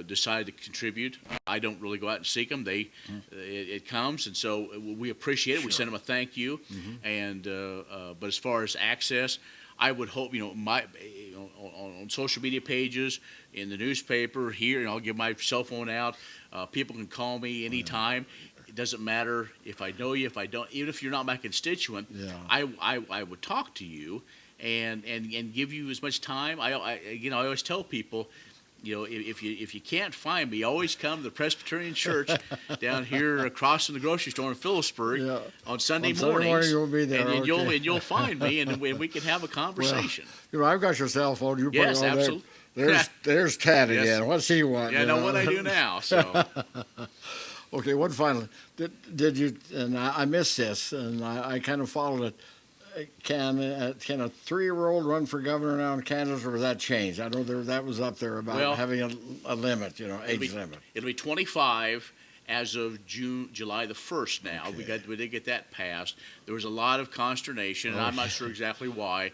C: decided to contribute. I don't really go out and seek them. It comes, and so we appreciate it.
A: Sure.
C: We send them a thank you, and but as far as access, I would hope on social media pages, in the newspaper here, I'll give my cell phone out. People can call me anytime. It doesn't matter if I know you, if I don't. Even if you're not my constituent,
A: Yeah.
C: I would talk to you and give you as much time. I always tell people, if you can't find me, always come to the Presbyterian Church down here across from the grocery store in Phillipsburg
A: Yeah.
C: on Sunday
A: On Sunday
C: mornings.
A: morning you'll be there,
C: and
A: okay.
C: you'll find me, and we can have a conversation.
A: I've got your cell phone. You put
C: Yes,
A: it on
C: absolutely.
A: There's Tad
C: Yes.
A: again. What's he want?
C: Yeah, I know what I do now. So.
A: Okay, one final. Did you? And I missed this, and I kind of followed it. Can a 3-year-old run for governor now in Kansas, or was that changed? I know that was up there about having a limit, age limit.
C: It'll be 25 as of July the 1st. Now we did get that passed. There was a lot of consternation, and I'm not sure exactly why.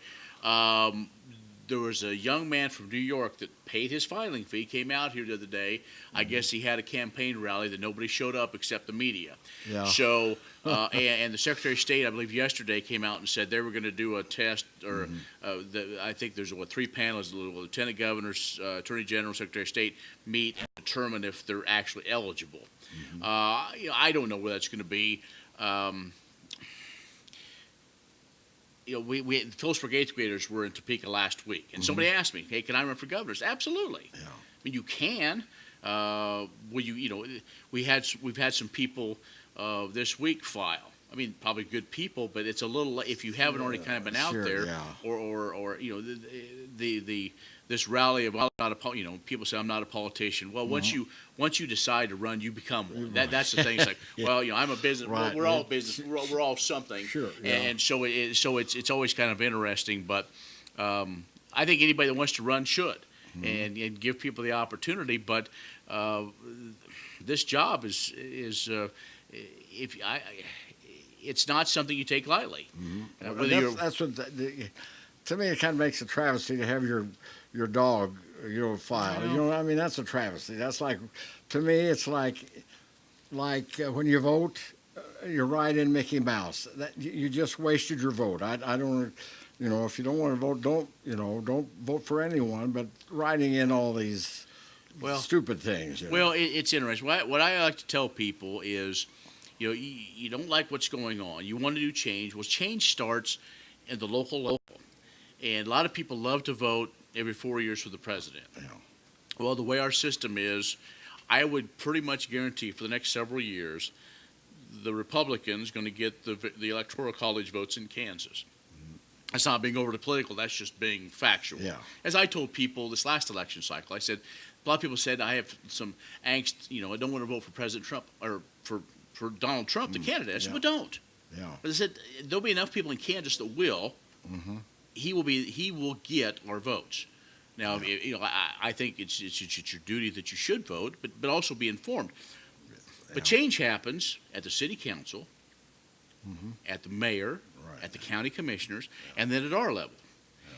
C: There was a young man from New York that paid his filing fee, came out here the other day. I guess he had a campaign rally that nobody showed up except the media.
A: Yeah.
C: So, and the Secretary of State, I believe yesterday, came out and said they were going to do a test, or I think there's 3 panels, the Lieutenant Governors, Attorney General, Secretary of State meet and determine if they're actually eligible. I don't know where that's going to be. We Phillipsburg 8th graders were in Topeka last week, and somebody asked me, "Hey, can I run for governor?" I said, absolutely.
A: Yeah.
C: I mean, you can. We've had some people this week file. I mean, probably good people, but it's a little, if you haven't already kind of been out there,
A: yeah.
C: or this rally of, well, I'm not a, people say I'm not a politician. Well, once you decide to run, you become one. That's the thing. It's like, well, I'm a business.
A: Right.
C: We're all business. We're all something.
A: Sure. Yeah.
C: And so it's always kind of interesting. But I think anybody that wants to run should, and give people the opportunity. But this job is it's not something you take lightly.
A: That's what to me it kind of makes a travesty to have your dog file. I mean, that's a travesty. That's like, to me, it's like when you vote, you're right in Mickey Mouse. That you just wasted your vote. I don't. If you don't want to vote, don't vote for anyone. But writing in all these stupid things.
C: Well, it's interesting. What I like to tell people is, you don't like what's going on. You want to do change. Well, change starts in the local level. And a lot of people love to vote every 4 years for the president.
A: Yeah.
C: Well, the way our system is, I would pretty much guarantee for the next several years, the Republicans going to get the Electoral College votes in Kansas. That's not being overly political. That's just being factual.
A: Yeah.
C: As I told people this last election cycle, I said, a lot of people said I have some angst. I don't want to vote for President Trump or for Donald Trump, the candidate. I said, well, don't.
A: Yeah.
C: But I said there'll be enough people in Kansas that will. He will get our votes. Now, I think it's your duty that you should vote, but also be informed. But change happens at the city council, at the mayor, at the county commissioners, and then at our level.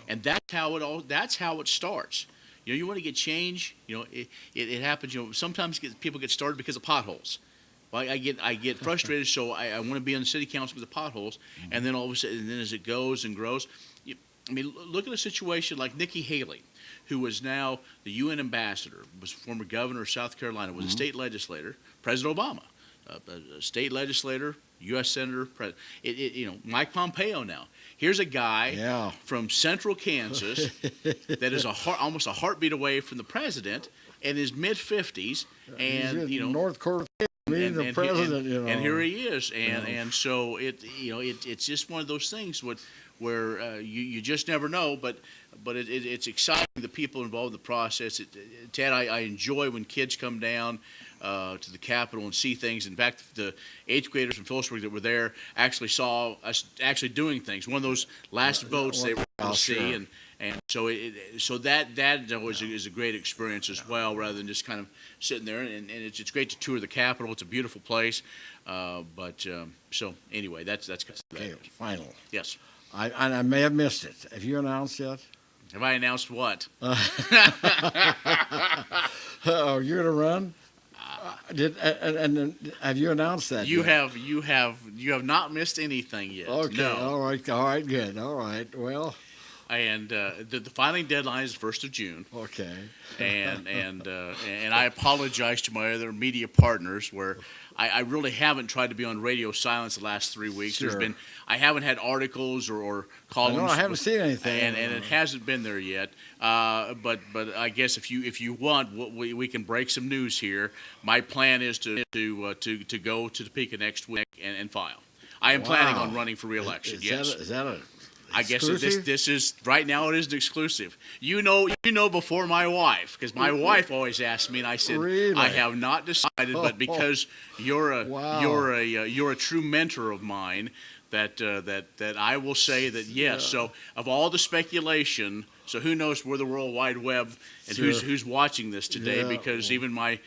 C: And that's how it starts. You want to get change. It happens. Sometimes people get started because of potholes. Well, I get frustrated, so I want to be on the city council because of potholes, and then all of a sudden, and then as it goes and grows, look at a situation like Nikki Haley, who is now the UN ambassador, was former governor of South Carolina, was a state legislator, President Obama, a state legislator, U.S. senator, Mike Pompeo now. Here's a guy from central Kansas that is almost a heartbeat away from the president, in his mid-50s, and
A: He's in
C: you know,
A: North Korea meeting the president, you know.
C: and here he is, and so it's just one of those things where you just never know, but it's exciting, the people involved in the process. Ted, I enjoy when kids come down to the Capitol and see things. In fact, the 8th graders from Phillipsburg that were there actually saw us actually doing things. One of those last votes they were able to see, and so that always is a great experience as well, rather than just kind of sitting there. And it's great to tour the Capitol. It's a beautiful place. So anyway, that's
A: Okay, final.
C: Yes.
A: I may have missed it. Have you announced yet?
C: Have I announced what?
A: Oh, you're gonna run? And have you announced that?
C: You
A: yet?
C: have not missed anything yet.
A: Okay.
C: No.
A: All right. Good. All right. Well.
C: And the filing deadline is the 1st of June.
A: Okay.
C: And I apologize to my other media partners where I really haven't tried to be on radio silence the last 3 weeks.
A: Sure.
C: I haven't had articles or columns.
A: I haven't seen anything.
C: And it hasn't been there yet. But I guess if you want, we can break some news here. My plan is to go to Topeka next week and file. I am planning on running for re-election. Yes.
A: Is that a
C: I guess
A: exclusive?
C: this is right now. It is an exclusive. You know before my wife, because my wife always asks me, and I said
A: Really?
C: I have not decided, but because you're a true mentor of mine, that I will say that yes.
A: Yeah.
C: So of all the speculation, so who knows where the World Wide Web and
A: Sure.
C: who's watching this today?
A: Yeah.
C: Because even my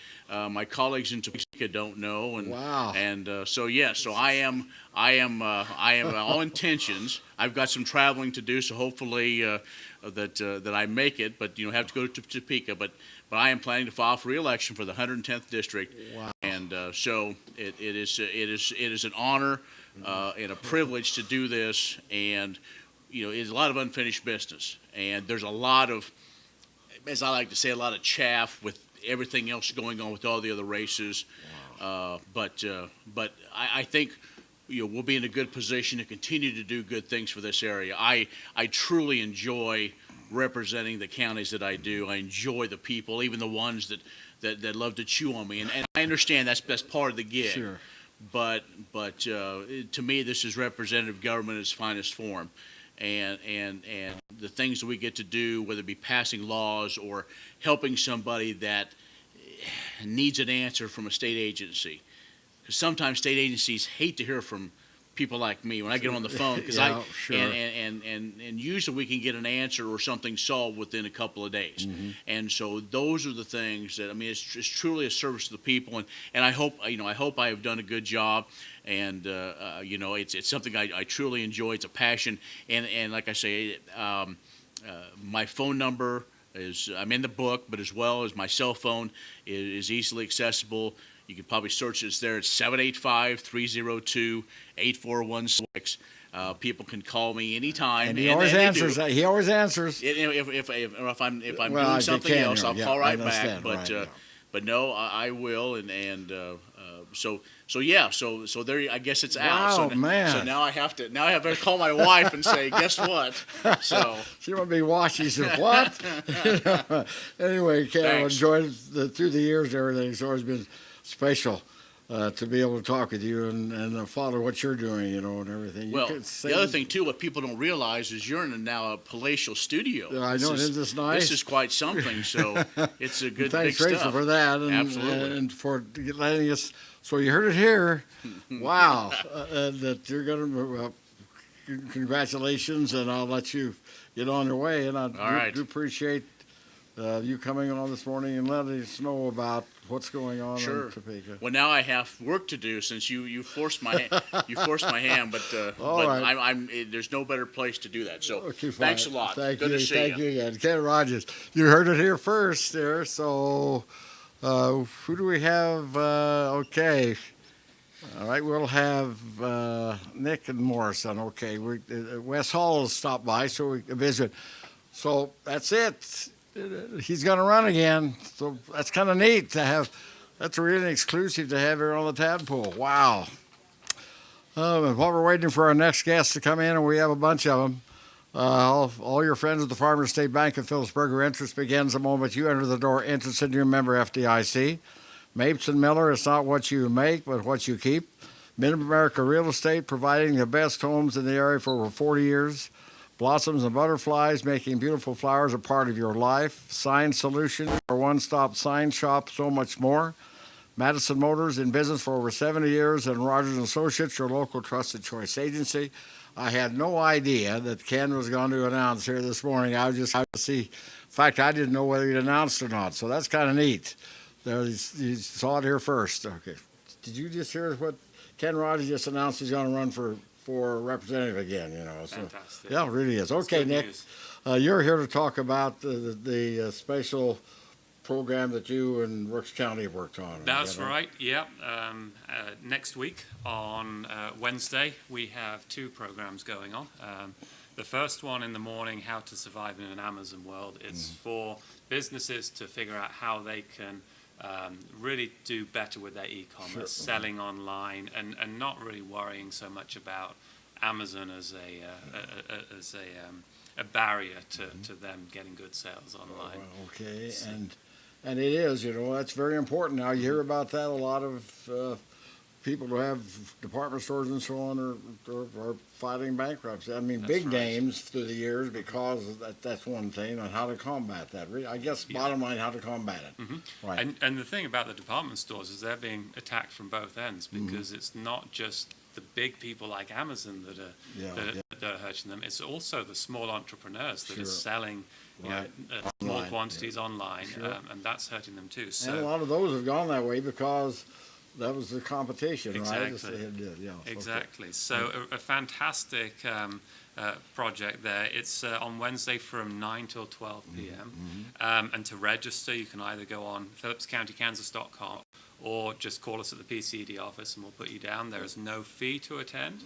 C: colleagues in Topeka don't know, and
A: Wow.
C: so I am all intentions. I've got some traveling to do, so hopefully that I make it. But have to go to Topeka. But I am planning to file for re-election for the 110th district.
A: Wow.
C: And so it is an honor and a privilege to do this. And it's a lot of unfinished business. And there's a lot of, as I like to say, a lot of chaff with everything else going on with all the other races. Wow. But I think we'll be in a good position to continue to do good things for this area. I truly enjoy representing the counties that I do. I enjoy the people, even the ones that love to chew on me. And I understand that's part of the gig.
A: Sure.
C: But to me, this is representative government in its finest form. And the things that we get to do, whether it be passing laws or helping somebody that needs an answer from a state agency. Because sometimes state agencies hate to hear from people like me when I get on the phone. Because
A: sure.
C: and usually we can get an answer or something solved within a couple of days.
A: Mm-hmm.
C: And so those are the things that it's truly a service to the people. And I hope I have done a good job. And it's something I truly enjoy. It's a passion. And like I say, my phone number is, I'm in the book, but as well as my cell phone is easily accessible. You can probably search it there. It's 785-302-8416. People can call me anytime.
A: And he always answers. He always answers.
C: If I'm
A: Well,
C: doing
A: you
C: something
A: can,
C: else, I'll
A: yeah,
C: call
A: I
C: right back.
A: understand,
C: But
A: right,
C: but no, I will. So there. I guess it's out.
A: Wow,
C: So,
A: man.
C: So now I have to call my wife and say, guess what? So
A: She won't be watching. She said, "What?" Anyway, Ken, I've
C: Thanks.
A: enjoyed through the years and everything. It's always been special to be able to talk with you and follow what you're doing, and everything.
C: well,
A: could say-
C: the other thing too, what people don't realize is you're in now a palatial studio.
A: Yeah, I know, isn't this nice?
C: This is quite something. So it's a good
A: Thanks,
C: big
A: Rachel,
C: stuff.
A: for that, and,
C: Absolutely.
A: and for letting us. So you heard it here. Wow, that you're going to. Congratulations, and I'll let you get on your way. And I
C: right.
A: do appreciate you coming on this morning and letting us know about what's going on
C: Sure.
A: in Topeka.
C: Well, now I have work to do since you forced my hand, but
A: All right.
C: I'm there's no better place to do that. So
A: Okay,
C: thanks a
A: fine.
C: lot.
A: Thank
C: Good
A: you.
C: to see
A: Thank
C: you.
A: you again. Ken Rogers. You heard it here first there. So who do we have? Okay. All right, we'll have Nick and Morrison. Okay, Wes Hall has stopped by, so we visit. So that's it. He's going to run again. So that's kind of neat to have. That's really exclusive to have here on the Tadpoll. Wow. And while we're waiting for our next guest to come in, and we have a bunch of them, All your friends at the Farmers State Bank of Phillipsburg, interest begins the moment you enter the door. Interested in your member FDIC. Mapes and Miller, it's not what you make, but what you keep. Mid-America Real Estate, providing the best homes in the area for over 40 years. Blossoms and Butterflies, making beautiful flowers a part of your life. Sign Solution, our one-stop sign shop, so much more. Madison Motors, in business for over 70 years, and Rogers & Associates, your local trusted choice agency. I had no idea that Ken was going to announce here this morning. I was just happy to see. In fact, I didn't know whether he'd announced or not, so that's kind of neat. There, you saw it here first. Okay. Did you just hear what Ken Rogers just announced? He's going to run for representative again, you know. So,
D: Fantastic.
A: yeah, it really is. Okay, Nick, you're here to talk about the special program that you and Rooks County have worked on.
D: That's right. Yeah. Next week on Wednesday, we have two programs going on. The first one in the morning, How to Survive in an Amazon World. It's for businesses to figure out how they can really do better with their e-commerce, selling online, and not really worrying so much about Amazon as a barrier to them getting good sales online.
A: Okay, and it is, you know, that's very important. Now, you hear about that, a lot of people who have department stores and so on are filing bankruptcy. I mean,
D: That's
A: big
D: right.
A: names through the years, because that's one thing, on how to combat that. I guess bottom line, how to combat it. Right.
D: And the thing about the department stores is they're being attacked from both ends, because it's not just the big people like Amazon that are hurting them. It's also the small entrepreneurs that are selling small quantities online, and that's hurting them too. So
A: And a lot of those have gone that way because that was the competition, right?
D: Exactly.
A: Yeah.
D: Exactly. So a fantastic project there. It's on Wednesday from 9 till 12 p.m. And to register, you can either go on phillipscountykansas.com or just call us at the PCD office and we'll put you down. There is no fee to attend.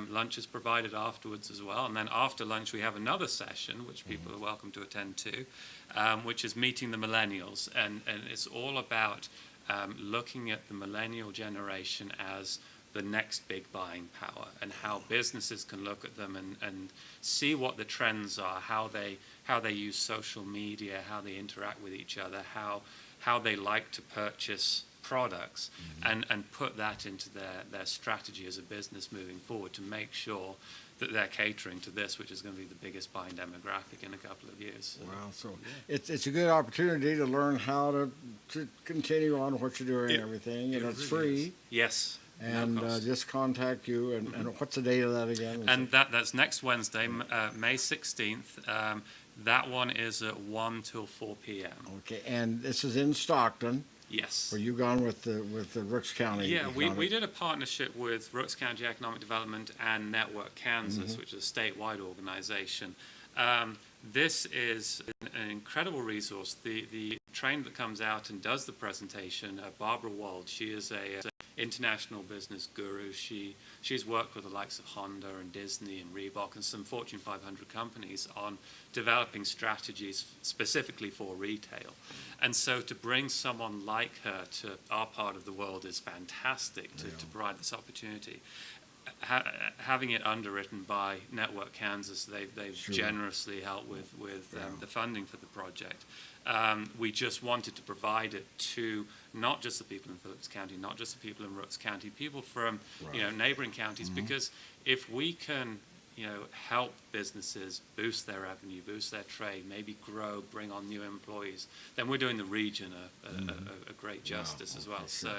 D: Lunch is provided afterwards as well. And then after lunch, we have another session, which people are welcome to attend to, which is Meeting the Millennials. And it's all about looking at the millennial generation as the next big buying power, and how businesses can look at them and see what the trends are, how they use social media, how they interact with each other, how they like to purchase products, and put that into their strategy as a business moving forward to make sure that they're catering to this, which is going to be the biggest buying demographic in a couple of years.
A: Wow, so it's a good opportunity to learn how to continue on what you're doing and everything, and it's free.
D: Yes.
A: And just contact you, and what's the date of that again?
D: And that's next Wednesday, May 16th. That one is at 1 till 4 p.m.
A: Okay, and this is in Stockton.
D: Yes.
A: Were you gone with the Rooks County?
D: Yeah, we did a partnership with Rooks County Economic Development and Network Kansas, which is a statewide organization. This is an incredible resource. The trainer that comes out and does the presentation, Barbara Wald, she is a international business guru. She's worked with the likes of Honda and Disney and Reebok and some Fortune 500 companies on developing strategies specifically for retail. And so to bring someone like her to our part of the world is fantastic to provide this opportunity. Having it underwritten by Network Kansas, they've generously helped with the funding for the project. We just wanted to provide it to not just the people in Phillips County, not just the people in Rooks County, people from neighboring counties, because if we can help businesses boost their revenue, boost their trade, maybe grow, bring on new employees, then we're doing the region a great justice as well. Sure.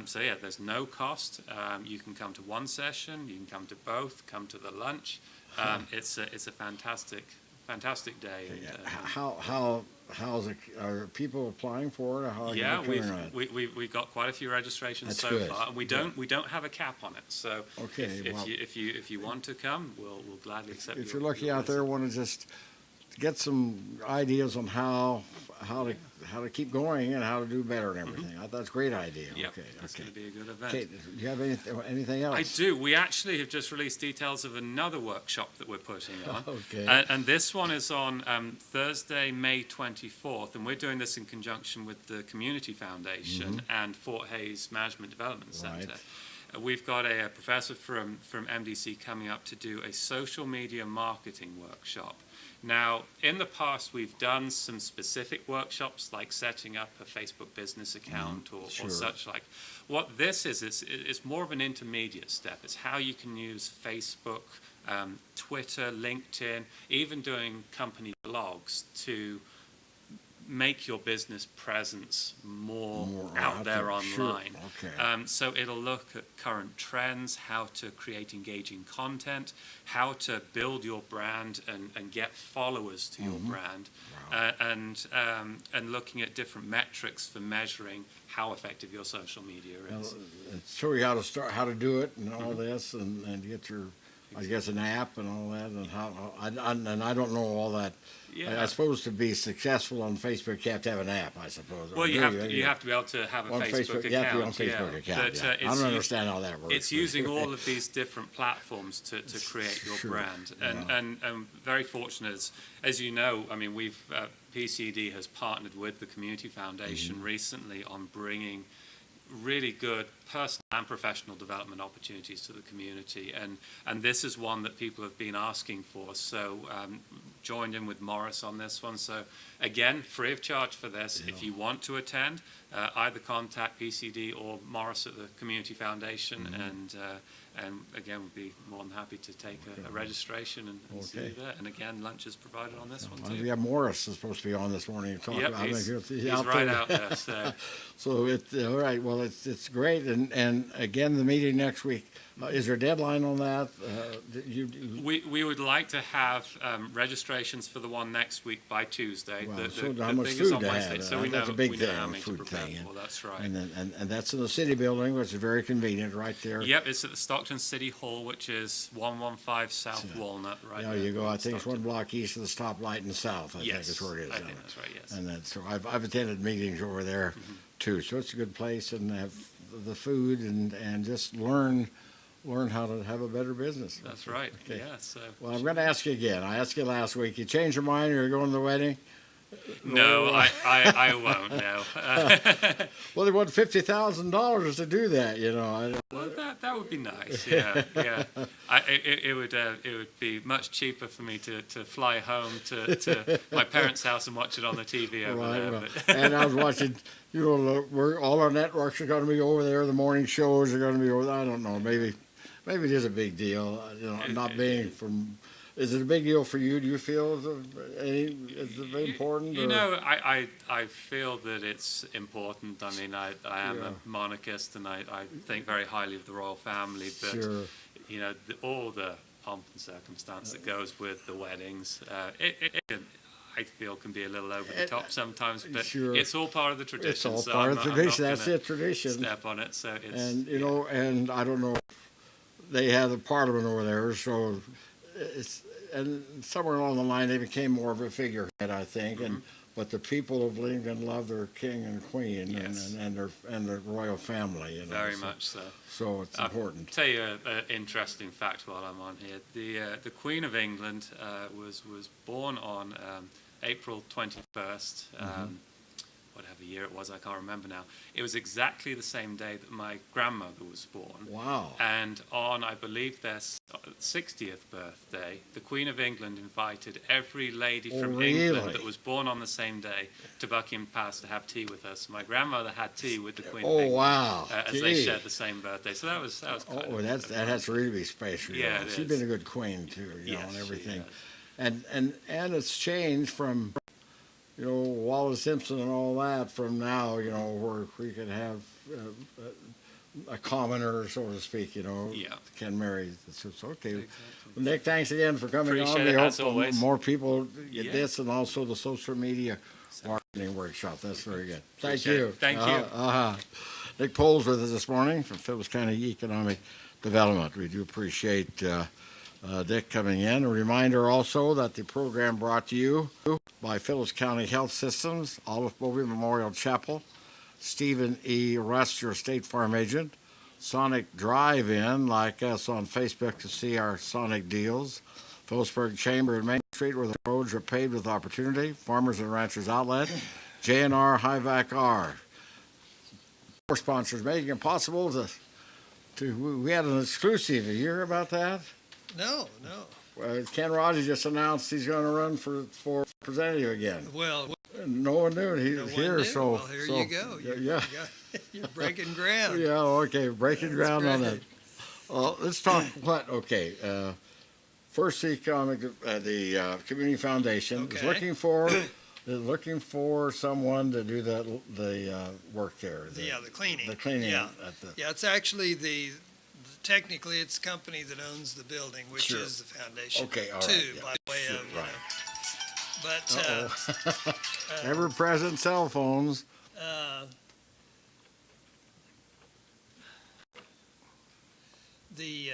D: So yeah, there's no cost. You can come to one session, you can come to both, come to the lunch. It's a fantastic day.
A: How's it? Are people applying for it? Or how
D: we've got quite a few registrations so far, and we don't have a cap on it. So if you want to come, we'll gladly accept.
A: If you're looking out there, want to just get some ideas on how to keep going and how to do better and everything. That's a great idea.
D: Yeah, it's going to be a good event.
A: Okay, do you have anything else?
D: I do. We actually have just released details of another workshop that we're putting on.
A: Okay.
D: And this one is on Thursday, May 24th, and we're doing this in conjunction with the Community Foundation and Fort Hays Management Development Center. we've got a professor from MDC coming up to do a social media marketing workshop. Now, in the past, we've done some specific workshops like setting up a Facebook business account or such like. What this is, it's more of an intermediate step. It's how you can use Facebook, Twitter, LinkedIn, even doing company blogs to make your business presence more out there online.
A: Okay.
D: So it'll look at current trends, how to create engaging content, how to build your brand and get followers to your brand, and looking at different metrics for measuring how effective your social media is.
A: Show you how to start, how to do it, and all this, and get your, I guess, an app and all that, and how. And I don't know all that.
D: Yeah.
A: I suppose to be successful on Facebook, you have to have an app, I suppose.
D: Well, you have to be able to have a
A: on
D: Facebook account.
A: You have to be on Facebook account.
D: But,
A: I don't understand how that works.
D: It's using all of these different platforms to create your brand, and very fortunate as you know. I mean, we've PCD has partnered with the Community Foundation recently on bringing really good personal and professional development opportunities to the community, and this is one that people have been asking for. So joined in with Morris on this one. So again, free of charge for this. If you want to attend, either contact PCD or Morris at the Community Foundation, and again, we'd be more than happy to take a registration and see you there. And again, lunch is provided on this one too.
A: Yeah, Morris is supposed to be on this morning.
D: Yep, he's right out there. So,
A: so it's all right. Well, it's great. And again, the meeting next week. Is there a deadline on that?
D: We would like to have registrations for the one next week by Tuesday.
A: Wow,
D: The
A: how much
D: thing
A: food
D: is on
A: to
D: Wednesday,
A: have.
D: so we
A: That's
D: know,
A: a big
D: we
A: thing,
D: know how many to
A: food
D: prepare
A: thing.
D: for. That's right.
A: And that's in the city building, which is very convenient, right there.
D: Yep, it's at the Stockton City Hall, which is 115 South Walnut, right
A: Yeah,
D: there.
A: you go. I think it's
D: Stockton.
A: one block east of the stoplight in the south. I think is where it is.
D: I think that's right. Yes.
A: And then, so I've attended meetings over there too. So it's a good place, and have the food and just learn how to have a better business.
D: That's right.
A: Okay.
D: Yeah. So.
A: Well, I'm going to ask you again. I asked you last week. You changed your mind, or you're going to the wedding?
D: No, I won't. No.
A: Well, they want $50,000 to do that. You know.
D: Well, that would be nice. Yeah, yeah. It would be much cheaper for me to fly home to my parents' house and watch it on the TV over there.
A: Well,
D: But
A: and I was watching. You know, all our networks are going to be over there. The morning shows are going to be over there. I don't know. Maybe it is a big deal. You know, not being from. Is it a big deal for you? Do you feel is it very important?
D: You know, I feel that it's important. I mean, I am a monarchist, and I think very highly of the royal family. But you know, all the pomp and circumstance that goes with the weddings, I feel can be a little over the top sometimes. But it's all part of the tradition.
A: It's all part of the tradition. That's it, tradition.
D: Step on it. So it's
A: and you know, and I don't know. They have the parliament over there, so. And somewhere along the line they became more of a figurehead, I think. But the people of Lincoln love their king and queen and their royal family. You know,
D: very much so.
A: So it's important.
D: I'll tell you an interesting fact while I'm on here. The Queen of England was born on April 21st. Whatever year it was, I can't remember now. It was exactly the same day that my grandmother was born.
A: Wow.
D: And on, I believe, their 60th birthday, the Queen of England invited every lady from England that was born on the same day to Buckingham Palace to have tea with her. So my grandmother had tea with the Queen of England.
A: Wow.
D: As they shared the same birthday. So that was kind of
A: that has to really be special.
D: Yeah,
A: you know. She's been a good queen, too, you know, and everything. And it's changed from... You know, Wallace Simpson and all that from now, you know, where we could have a commoner, so to speak, you know, can marry. So it's okay. Exactly. Well, Nick, thanks again for coming on. We hope more people get this and also the social media marketing workshop. That's very good. Thank you.
D: Thank you.
A: Nick Pohl's with us this morning from Phillips County Economic Development. We do appreciate Dick coming in. A reminder also that the program brought to you by Phillips County Health Systems, Olive Bovey Memorial Chapel, Stephen E. Rust, your State Farm agent, Sonic Drive-In, like us on Facebook to see our Sonic deals, Phillipsburg Chamber and Main Street where the roads are paved with opportunity, Farmers and Ranchers Outlet, J&R High-Vac R. More sponsors making it possible to We had an exclusive. You hear about that?
E: No.
A: Ken Rogers just announced he's going to run for representative again.
E: Well,
A: No one knew he
E: no
A: was
E: one
A: here,
E: knew.
A: so
E: Well, here
A: so,
E: you go.
A: Yeah,
E: You're breaking ground.
A: yeah. Okay, breaking
E: That's
A: ground on that.
E: great.
A: Let's talk. What? Okay. First Economic, the Community Foundation is
E: Okay.
A: looking for someone to do the work there.
E: The cleaning.
A: The cleaning.
E: Yeah.
A: At the,
E: Yeah, it's actually technically it's the company that owns the building, which
A: Sure.
E: is the foundation.
A: Okay, all right,
E: too,
A: yeah.
E: by way
A: Sure,
E: of, you
A: right.
E: know. But
A: Uh-oh. Ever-present cell phones.
E: the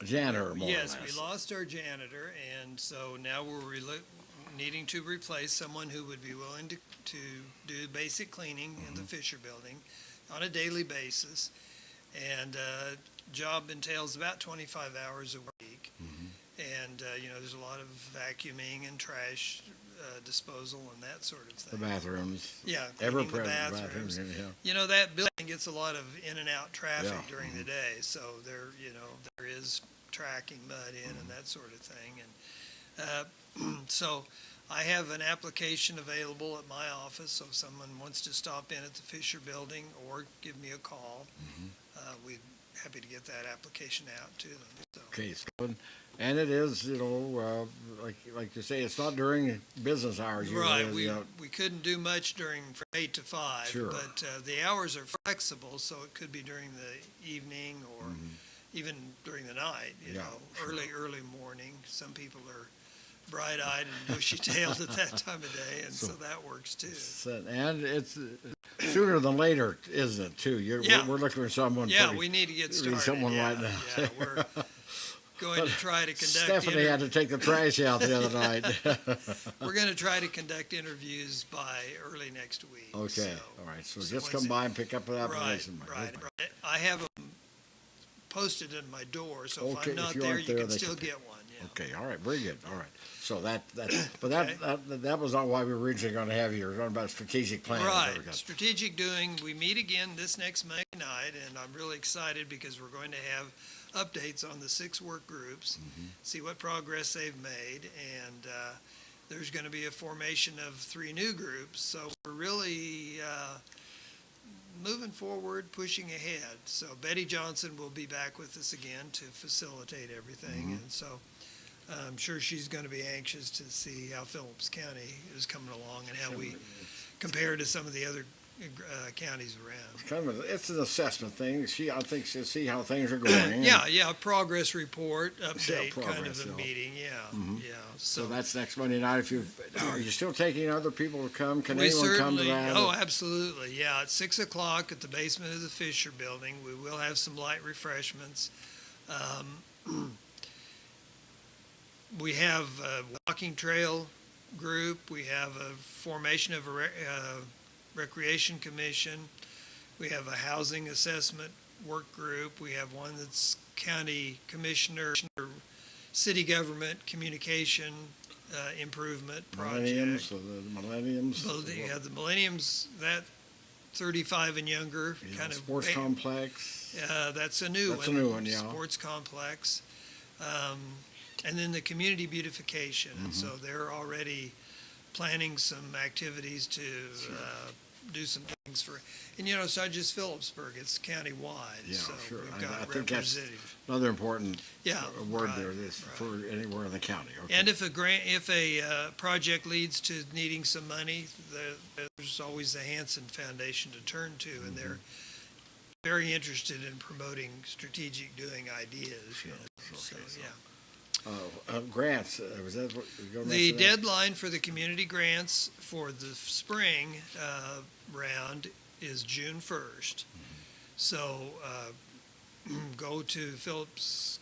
A: Janitor, more
E: yes,
A: or less.
E: we lost our janitor, and so now we're needing to replace someone who would be willing to do basic cleaning in the Fisher Building on a daily basis. And job entails about 25 hours a week. And, there's a lot of vacuuming and trash disposal and that sort of
A: The
E: thing.
A: bathrooms.
E: Yeah, cleaning the
A: Ever-present
E: bathrooms.
A: yeah.
E: That building gets a lot of in and out traffic
A: Yeah.
E: during the day, so there is tracking mud in and that sort of thing. And so I have an application available at my office, so if someone wants to stop in at the Fisher Building or give me a call, we'd happy to get that application out to them. So.
A: Okay, so, and it is, like you say, it's not during business hours. Usually,
E: Right,
A: you know.
E: we couldn't do much from 8 to 5,
A: Sure.
E: but the hours are flexible, so it could be during the evening or even during the night,
A: Yeah, sure.
E: early morning. Some people are bright-eyed and bushy-tailed at that time of day, and so that works too.
A: And it's sooner than later, isn't it, too?
E: Yeah.
A: We're looking for someone.
E: Yeah, we need to get
A: we need
E: started.
A: someone
E: yeah,
A: right now.
E: Yeah, we're going to try to conduct
A: Stephanie had to take the trash out the other night.
E: We're going to try to conduct interviews by early next week.
A: Okay,
E: so-
A: all right. So
E: so
A: just
E: once
A: come
E: it-
A: by and pick up an
E: Right,
A: application.
E: right. I have them posted in my door, so if
A: Okay,
E: I'm not
A: if you
E: there,
A: aren't
E: you
A: there,
E: can
A: they
E: still
A: can-
E: get one. Yeah.
A: Okay, all right, very good. All right. So but
E: Okay.
A: that was not why we were originally going to have you. We were talking about strategic planning.
E: Right.
A: There we go.
E: Strategic doing. We meet again this next Monday night, and I'm really excited because we're going to have updates on the 6 work groups, see what progress they've made, and there's going to be a formation of 3 new groups. So we're really moving forward, pushing ahead. So Betty Johnson will be back with us again to facilitate everything, and so I'm sure she's going to be anxious to see how Phillips County is coming along and how we compare to some of the other counties around.
A: It's an assessment thing. I think she'll see how things are going.
E: Yeah, progress report, update kind
A: progress,
E: of a
A: yeah.
E: meeting, yeah.
A: So that's next Monday night. Are you still taking other people to come? Can
E: We
A: anyone come to
E: certainly,
A: that?
E: oh, absolutely, yeah, at 6 o'clock at the basement of the Fisher Building. We will have some light refreshments. We have a walking trail group. We have a formation of a recreation commission. We have a housing assessment work group. We have one that's county commissioner, city government communication improvement
A: Millenniums,
E: project.
A: the Millenniums.
E: The Millenniums, that 35 and younger kind of
A: sports complex.
E: that's a new
A: That's
E: one.
A: a new one, yeah.
E: Sports complex. And then the community beautification. And so they're already planning some activities to do some things for, and it's not just Phillipsburg, it's county-wide.
A: Yeah,
E: So
A: sure.
E: we've
A: I
E: got
A: think that's
E: representative.
A: another important
E: Yeah,
A: word
E: right,
A: there is
E: right.
A: for anywhere in the county. Okay.
E: And if a project leads to needing some money, there's always the Hanson Foundation to turn to, and they're very interested in promoting strategic doing ideas. So, yeah.
A: Grants, was that what you were going to
E: The
A: mention?
E: deadline for the community grants for the spring round is June 1st. So go to Phillips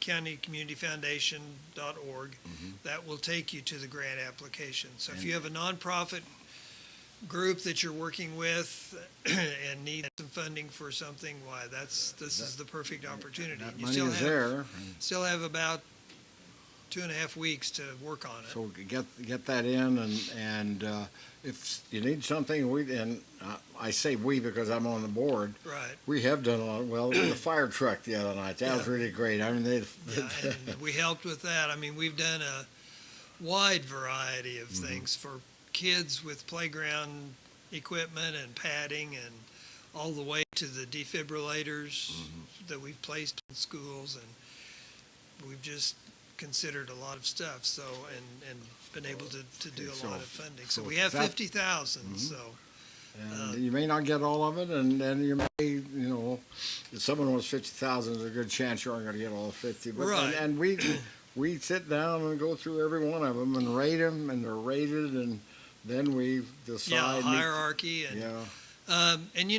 E: County Community Foundation.org. That will take you to the grant application. So if you have a nonprofit group that you're working with and need some funding for something, this is the perfect opportunity.
A: That
E: You
A: money is there.
E: still have about 2.5 weeks to work on it.
A: So get that in, and if you need something, I say we because I'm on the board.
E: Right.
A: We have done a lot. Well, the fire truck the other night, that was
E: Yeah.
A: really great. I mean,
E: Yeah, and we helped with that. I mean, we've done a wide variety of things for kids with playground equipment and padding, and all the way to the defibrillators that we've placed in schools, and we've just considered a lot of stuff. So and been able to do a lot of funding. So we have 50,000. So.
A: and you may not get all of it, and then you may, if someone wants 50,000, there's a good chance you aren't going to get all 50. But,
E: Right.
A: And we sit down and go through every one of them and rate them, and they're rated, and then we decide.
E: Hierarchy and.
A: Yeah.
E: And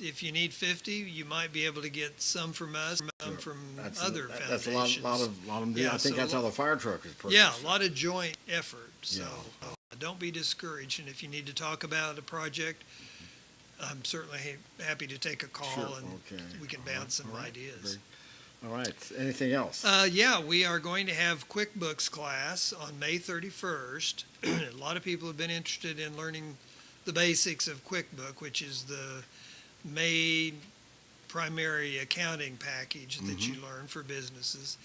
E: if you need 50, you might be able to get some from us, some from other
A: That's
E: foundations.
A: a lot of them do.
E: Yeah,
A: I think
E: so
A: that's how the fire truck is purchased.
E: Yeah, a lot of joint effort. So
A: Yeah.
E: don't be discouraged. And if you need to talk about a project, I'm certainly happy to take a call
A: Sure,
E: and
A: okay.
E: we can bounce some
A: All right,
E: ideas.
A: All right. Anything else?
E: Yeah, we are going to have QuickBooks class on May 31st. A lot of people have been interested in learning the basics of QuickBook, which is the main primary accounting package that you learn for businesses.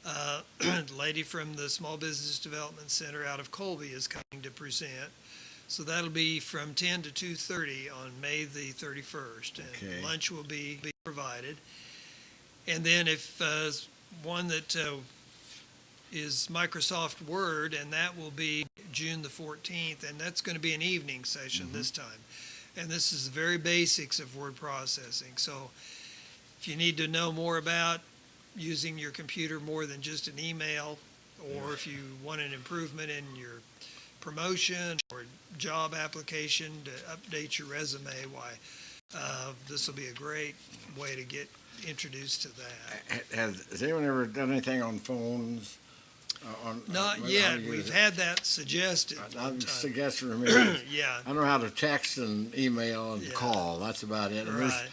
E: The lady from the Small Business Development Center out of Colby is coming to present. So that'll be from 10 to 2:30 on May the 31st. And
A: Okay.
E: lunch will be provided. And then if one that is Microsoft Word, and that will be June the 14th, and that's going to be an evening session this time. And this is the very basics of word processing. So if you need to know more about using your computer more than just an email, or if you want an improvement in your promotion or job application to update your resume, this will be a great way to get introduced to that.
A: Has anyone ever done anything on phones?
E: Not
A: how
E: yet.
A: to use
E: We've
A: it?
E: had that suggested.
A: I
E: one
A: would
E: time.
A: suggest for me.
E: Yeah,
A: I know how to text and email and
E: Yeah.
A: call. That's about it. And there's-
E: right.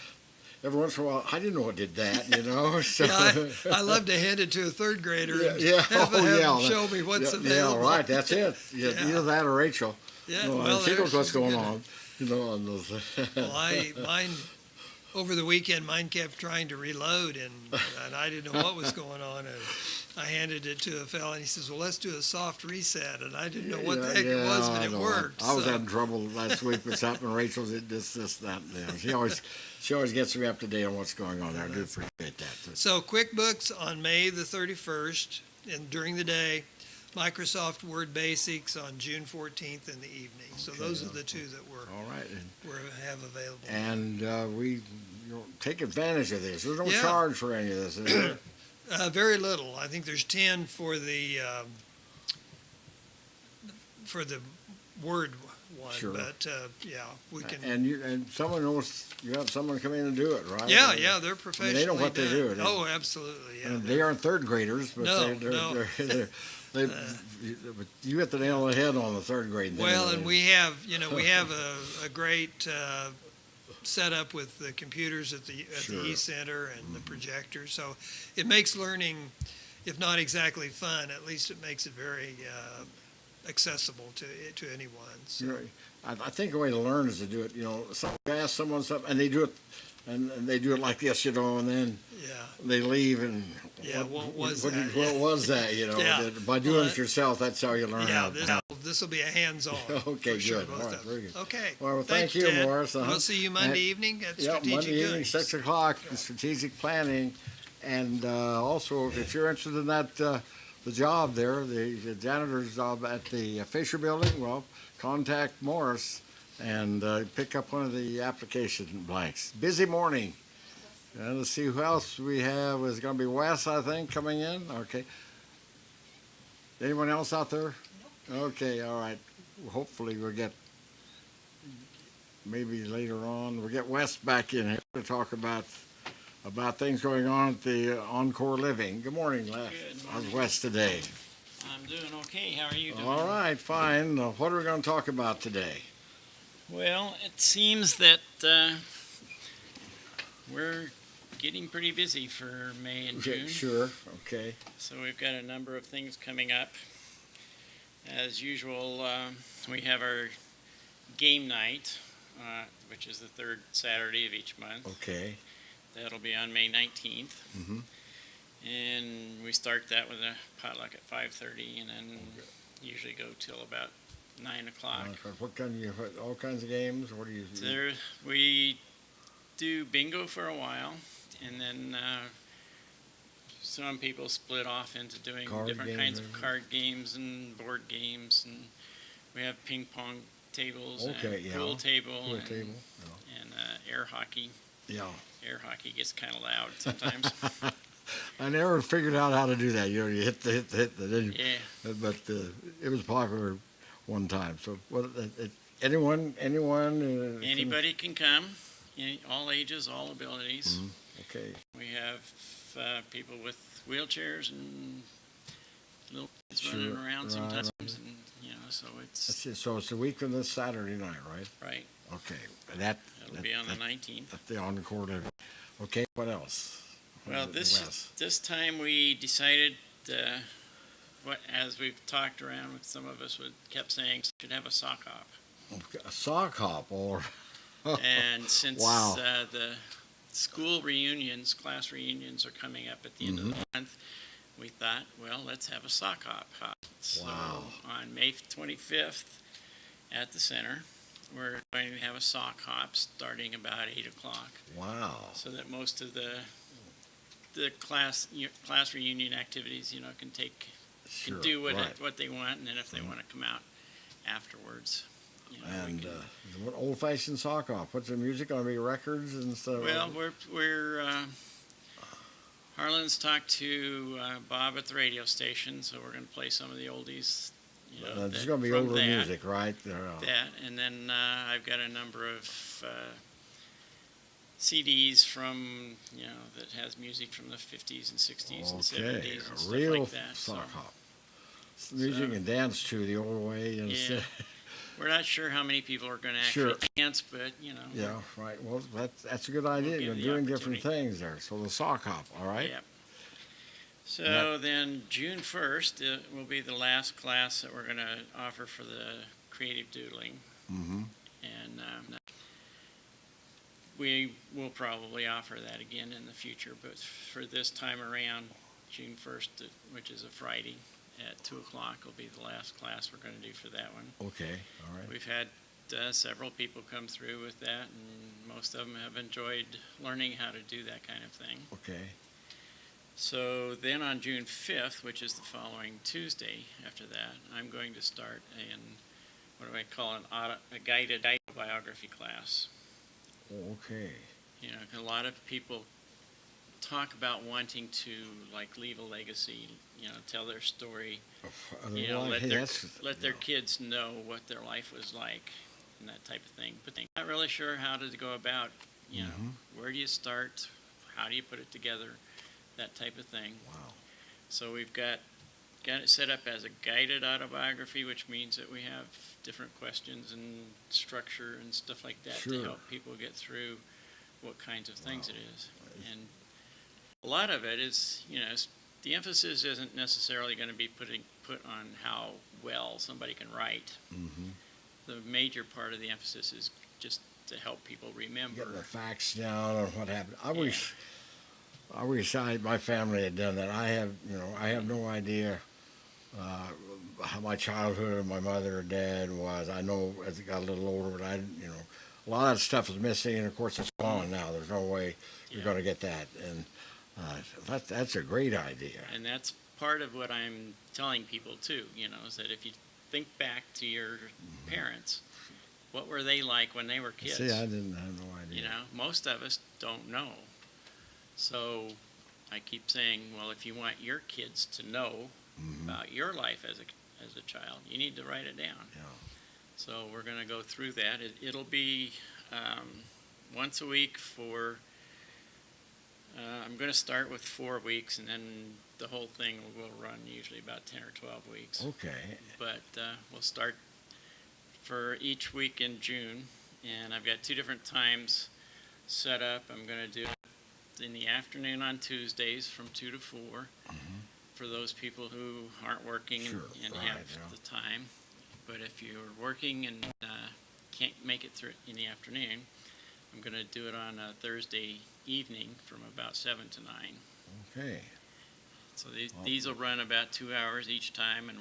A: every once in a while, I didn't know it did that. So,
E: Yeah, I love to hand it to a third grader and
A: Yeah,
E: have
A: oh,
E: them
A: yeah.
E: show me what's
A: yeah,
E: available.
A: right. That's it. Yeah,
E: Yeah.
A: Either that or Rachel.
E: Yeah,
A: No,
E: well,
A: she knows
E: there,
A: what's
E: she's a
A: going
E: good
A: on. On those.
E: Well, mine over the weekend, mine kept trying to reload, and I didn't know what was going on. And I handed it to a fella, and he says, "Well, let's do a soft reset." And I didn't know what the heck it was, but
A: I
E: it
A: know.
E: worked.
A: I was
E: so.
A: having trouble last week with something. Rachel did this, that, and that. She always gets me up to date on what's going on there. I do appreciate that.
E: So QuickBooks on May the 31st, and during the day, Microsoft Word Basics on June 14th in the evening. So those are the two that
A: All right.
E: we have available.
A: And we take advantage of this. There's no
E: Yeah.
A: charge for any of this, is there?
E: Very little. I think there's 10 for the Word one,
A: Sure.
E: but yeah, we can.
A: And someone knows you have someone come in and do it, right?
E: Yeah, they're
A: I mean,
E: professionally
A: they know what they
E: done.
A: do.
E: Oh, absolutely. Yeah.
A: And they aren't third graders, but
E: No,
A: they're,
E: no.
A: but you hit the nail on the head on the third grade thing.
E: Well, and we have a great setup with the computers at the
A: Sure.
E: e-center and the projector. So it makes learning, if not exactly fun, at least it makes it very accessible to anyone. So.
A: I think the way to learn is to do it. You ask someone something, and they do it, and they do it like this, and then
E: Yeah.
A: they leave, and
E: Yeah, what was
A: what
E: that?
A: was that?
E: Yeah.
A: By doing
E: Well,
A: it yourself, that's how you learn
E: Yeah,
A: how.
E: this will be a hands-on.
A: Okay,
E: for sure,
A: good.
E: both
A: All right,
E: of them.
A: very good.
E: Okay.
A: Well, thank you,
E: Ted.
A: Morris.
E: We'll see you Monday evening at
A: Yeah,
E: Strategic
A: Monday evening,
E: Goods.
A: 6 o'clock, strategic planning. And also, if you're interested in that, the job there, the janitor's job at the Fisher Building, well, contact Morris and pick up one of the application blanks. Busy morning. And let's see who else we have. Is going to be Wes, I think, coming in. Okay. Anyone else out there? Okay, all right. Hopefully we'll get, maybe later on, we'll get Wes back in here to talk about things going on at the Encore Living. Good morning, Les.
F: Good
A: How's
F: morning.
A: Wes today?
F: I'm doing okay. How are you doing?
A: All right, fine. What are we going to talk about today?
F: Well, it seems that we're getting pretty busy for May and
A: Okay,
F: June.
A: sure. Okay.
F: So we've got a number of things coming up. As usual, we have our game night, which is the third Saturday of each month.
A: Okay.
F: That'll be on May 19th.
A: Mhm.
F: And we start that with a potluck at 5:30, and then usually go till about 9 o'clock.
A: What kind of all kinds of games? What do you?
F: There, we do bingo for a while, and then some people split off into doing
A: Card
F: different
A: games,
F: kinds of
A: maybe?
F: card games and board games, and we have ping pong tables
A: Okay,
F: and
A: yeah.
F: pool table
A: Pool
F: and,
A: table.
F: and air hockey.
A: Yeah.
F: Air hockey gets kind of loud sometimes.
A: I never figured out how to do that. You know, you hit the then you,
F: Yeah.
A: but it was popular one time. So what? Anyone? Can-
F: Anybody can come, all ages, all abilities.
A: Mhm. Okay.
F: We have people with wheelchairs and little kids
A: Sure,
F: running around
A: right,
F: sometimes,
A: right.
F: and so it's
A: That's it. So it's a week from this Saturday night, right?
F: right.
A: Okay. That'll
F: It'll be on the 19th.
A: That's the encore. Okay. What else?
F: Well,
A: Wes?
F: this time we decided, as we've talked around with some of us, we kept saying should have a sock hop.
A: A sock hop or
F: And since
A: Wow.
F: The school reunions, class reunions are coming up at the end of the month, we thought, well, let's have a sock hop. So
A: Wow.
F: on May 25th at the center, we're going to have a sock hop starting about 8 o'clock,
A: wow.
F: so that most of the class reunion activities, can
A: Sure.
F: can do
A: right.
F: what they want, and then if they want to come out afterwards, we
A: And
F: can.
A: what old-fashioned sock hop? What's the music gonna be? Records and stuff.
F: Well, we're Harlan's talked to Bob at the radio station, so we're going to play some of the oldies.
A: It's gonna be
F: from
A: older
F: that,
A: music, right?
F: and then I've got a number of CDs from that has music from the 50s and 60s and
A: Okay,
F: 70s and
A: a
F: stuff
A: real
F: like that.
A: sock hop. It's music and dance to the old way. And
F: Yeah. We're not sure how many people are going to
A: Sure.
F: actually dance, but
A: Yeah, right. Well, that's a good idea.
F: give
A: You're
F: the
A: doing different
F: opportunity.
A: things there. So the sock hop, all right?
F: Yep. So then June 1st will be the last class that we're going to offer for the creative doodling.
A: Mm-hmm.
F: And we will probably offer that again in the future, but for this time around, June 1st, which is a Friday, at 2 o'clock will be the last class we're going to do for that one.
A: Okay, all right.
F: We've had several people come through with that, and most of them have enjoyed learning how to do that kind of thing.
A: Okay.
F: So then on June 5th, which is the following Tuesday after that, I'm going to start what do I call a guided autobiography class.
A: Okay.
F: A lot of people talk about wanting to leave a legacy, tell their story, let their kids know what their life was like and that type of thing. But they're not really sure how to go about, where do you start, how do you put it together, that type of thing.
A: Wow.
F: So we've got it set up as a guided autobiography, which means that we have different questions and structure and stuff like that
A: Sure.
F: to help people get through what kinds of things it is. And a lot of it is, the emphasis isn't necessarily going to be put on how well somebody can write.
A: Mm-hmm.
F: The major part of the emphasis is just to help people remember.
A: Getting the facts down on what happened. I wish my family had done that. I have no idea how my childhood and my mother or dad was. I know as it got a little older, but a lot of that stuff is missing, and of course it's gone now. There's no way you're going to get that, and that's a great idea.
F: And that's part of what I'm telling people too, is that if you think back to your parents, what were they like when they were kids?
A: See, I didn't have no idea.
F: Most of us don't know. So I keep saying, well, if you want your kids to know about your life as a child, you need to write it down.
A: Yeah.
F: So we're going to go through that. It'll be once a week for, I'm going to start with 4 weeks, and then the whole thing will run usually about 10 or 12 weeks.
A: Okay.
F: But we'll start for each week in June, and I've got 2 different times set up. I'm going to do in the afternoon on Tuesdays from 2 to 4 for those people who aren't working
A: Sure,
F: and
A: right,
F: have
A: yeah.
F: the time. But if you're working and can't make it through in the afternoon, I'm going to do it on a Thursday evening from about 7 to 9.
A: Okay.
F: So these will run about 2 hours each time, and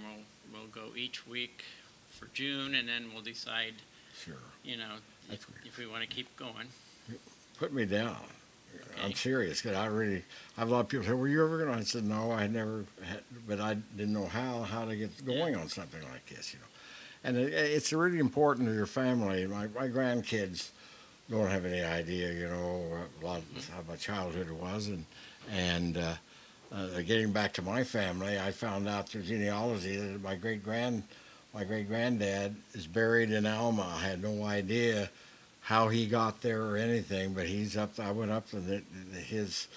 F: we'll go each week for June, and then we'll decide,
A: Sure.
F: you know,
A: That's great.
F: if we want to keep going.
A: Put me down.
F: Okay.
A: I'm serious, because I have a lot of people say, "Were you ever going?" I said, "No, I never had," but I didn't know how to get going on something like this, you know. And it's really important to your family. My grandkids don't have any idea, you know, a lot of how my childhood was, and getting back to my family, I found out through genealogy that my great granddad is buried in Alma. I had no idea how he got there or anything, but he's up. I went up and his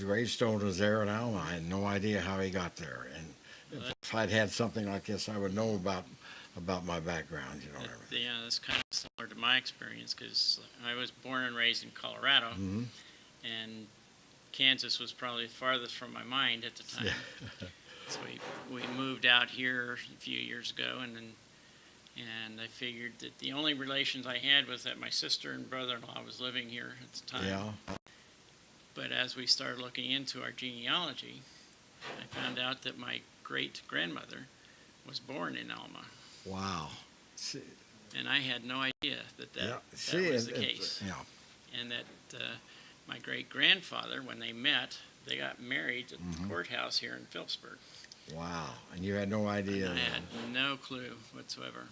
A: gravestone was there in Alma. I had no idea how he got there, and if I'd had something like this, I would know about my background, you know. And everything.
F: Yeah, that's kind of similar to my experience because I was born and raised in Colorado,
A: Mm-hmm.
F: and Kansas was probably farthest from my mind at the time. So we moved out here a few years ago, and I figured that the only relations I had was that my sister and brother-in-law was living here at the time.
A: Yeah.
F: But as we started looking into our genealogy, I found out that my great-grandmother was born in Alma,
A: Wow. See,
F: and I had no idea that
A: yeah.
F: was the case.
A: Yeah.
F: And that my great-grandfather, when they met, they got married at the courthouse here in Phillipsburg.
A: Wow. And you had no idea.
F: And I had no clue whatsoever.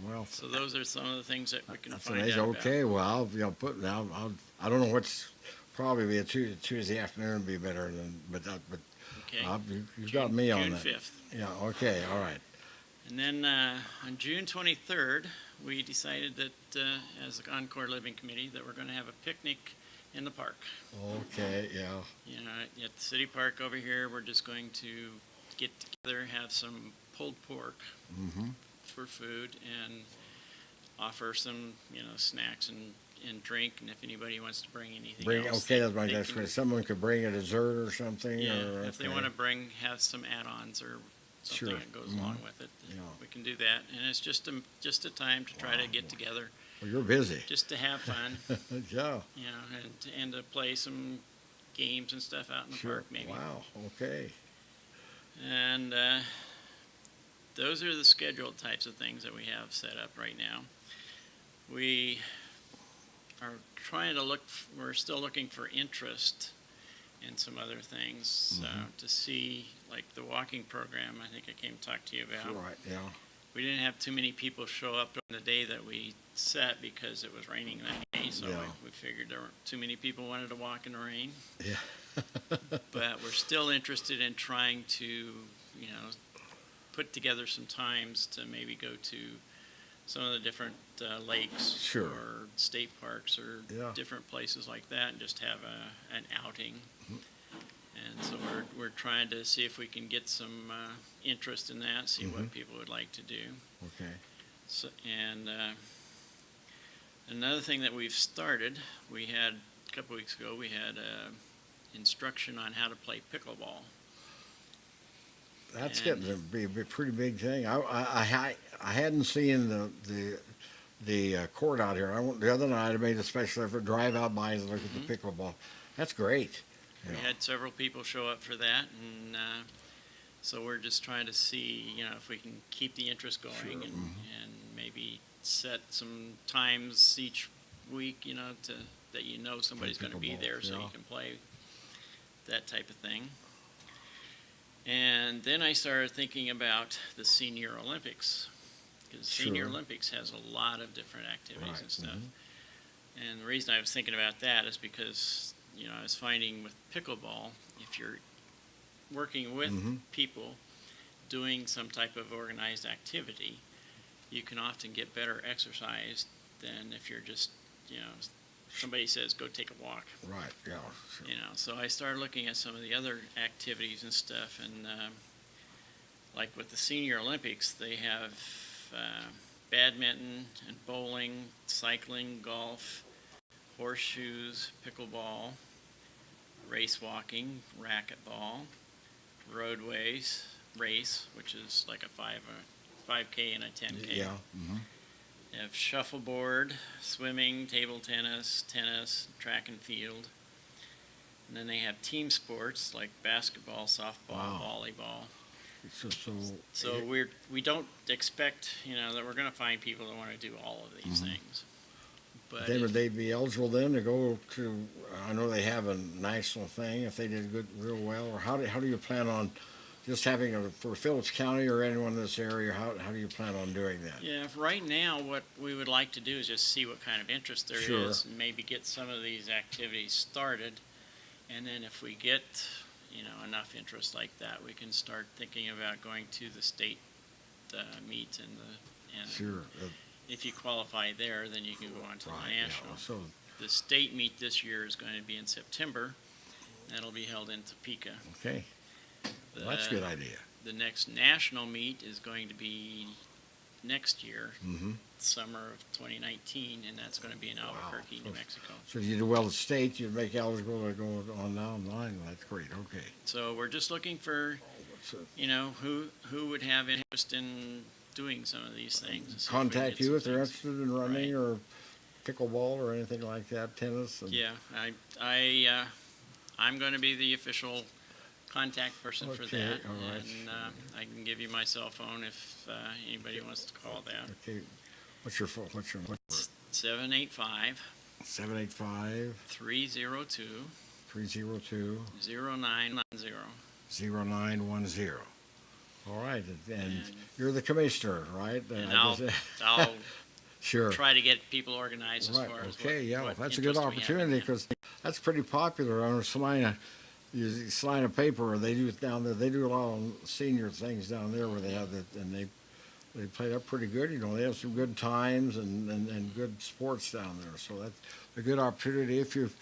A: Well,
F: So those are some of the things that we can
A: that's
F: find
A: amazing.
F: out
A: Okay. Well, I don't know what's probably be a Tuesday afternoon would be better than, but
F: about. Okay.
A: you've got me on
F: June
A: that.
F: 5th.
A: Yeah. Okay. All right.
F: And then on June 23rd, we decided that as the Encore Living Committee that we're going to have a picnic in the park.
A: Okay. Yeah.
F: You know, at the city park over here, we're just going to get together, have some pulled pork
A: Mm-hmm.
F: for food, and offer some, you know, snacks and drink. And if anybody wants to bring anything else,
A: Okay. That's my
F: they
A: next
F: can-
A: question. Someone could bring a dessert or something.
F: Yeah,
A: Or,
F: if they want to have some add-ons or something
A: Sure.
F: that goes along with it,
A: Yeah.
F: we can do that. And it's just a time to try to get together,
A: Well, you're busy.
F: just to have fun,
A: Yeah.
F: you know, and to play some games and stuff out in the
A: Sure.
F: park, maybe.
A: Wow. Okay.
F: And those are the scheduled types of things that we have set up right now. We are trying to we're still looking for interest in some other things to see, like the walking program. I think I came to talk to you about.
A: Right. Yeah.
F: We didn't have too many people show up during the day that we set because it was raining that day, so
A: Yeah.
F: we figured there weren't too many people wanted to walk in the rain.
A: Yeah.
F: But we're still interested in trying to, you know, put together some times to maybe go to some of the different lakes
A: Sure.
F: or state parks or
A: Yeah.
F: different places like that, and just have an outing. And so we're trying to see if we can get some interest in that, see what people would like to do.
A: Okay.
F: So, and another thing that we've started, we had a couple weeks ago, we had instruction on how to play pickleball.
A: That's
F: And-
A: getting to be a pretty big thing. I hadn't seen the court out here. The other night I made a special effort drive out by and look at the pickleball. That's great.
F: We
A: Yeah.
F: had several people show up for that, and so we're just trying to see, you know, if we can keep the interest going
A: Sure.
F: and maybe set some times each week, you know, that you know somebody's going to be
A: pickleball,
F: there, so
A: yeah.
F: you can play that type of thing. And then I started thinking about the Senior Olympics, because Senior
A: Sure.
F: Olympics has a lot of different activities
A: Right,
F: and stuff. And the reason I was thinking about that is because, you know, I was finding with pickleball, if you're working with people doing some type of organized activity, you can often get better exercise than if you're just, you know, somebody says, go take a walk.
A: Right. Yeah. Sure.
F: You know, so I started looking at some of the other activities and stuff, and like with the Senior Olympics, they have badminton and bowling, cycling, golf, horseshoes, pickleball, race walking, racquetball, roadways, race, which is like a 5K and a 10K.
A: Yeah. Mm-hmm.
F: They have shuffleboard, swimming, table tennis, tennis, track and field. And then they have team sports like basketball, softball, volleyball. So we don't expect, that we're going to find people that want to do all of these things. But
A: Would they be eligible then to go to? I know they have a national thing if they did real well. Or how do you plan on just having for Phillips County or anyone in this area? How do you plan on doing that?
F: Yeah, right now what we would like to do is just see what kind of interest there is, and maybe get some of these activities started, and then if we get enough interest like that, we can start thinking about going to the state meet and
A: Sure.
F: If you qualify there, then you can go on to the national.
A: Yeah. So
F: The state meet this year is going to be in September. That'll be held in Topeka.
A: okay, well, that's a good idea.
F: The next national meet is going to be next year,
A: Mm-hmm.
F: summer of 2019, and that's going to be in Albuquerque, New Mexico.
A: So if you do well at state, you'd make eligible to go on down the line. That's great. Okay.
F: So we're just looking for,
A: So
F: who would have interest in doing some of these things. See if we can
A: contact
F: get
A: you
F: some
A: if they're
F: things.
A: interested in running
F: Right.
A: or pickleball or anything like that, tennis. And,
F: Yeah, I'm going to be the official contact person for
A: Okay,
F: that,
A: all right.
F: and I can give you my cell phone if anybody wants to call that.
A: Okay. What's your phone? What's your number?
F: 785
A: 785
F: 302
A: 302
F: 0910.
A: 0910. All right, and
F: And-
A: you're the commissioner, right?
F: And
A: I guess-
F: I'll
A: sure.
F: try to get people organized as
A: Right.
F: far as
A: Okay. Yeah.
F: what
A: That's a good
F: interest we have in
A: opportunity
F: that.
A: because that's pretty popular on Salina. You Salina paper. They do it down there. They do a lot of senior things down there where they have that, and they play up pretty good. They have some good times and good sports down there. So that's a good opportunity. If if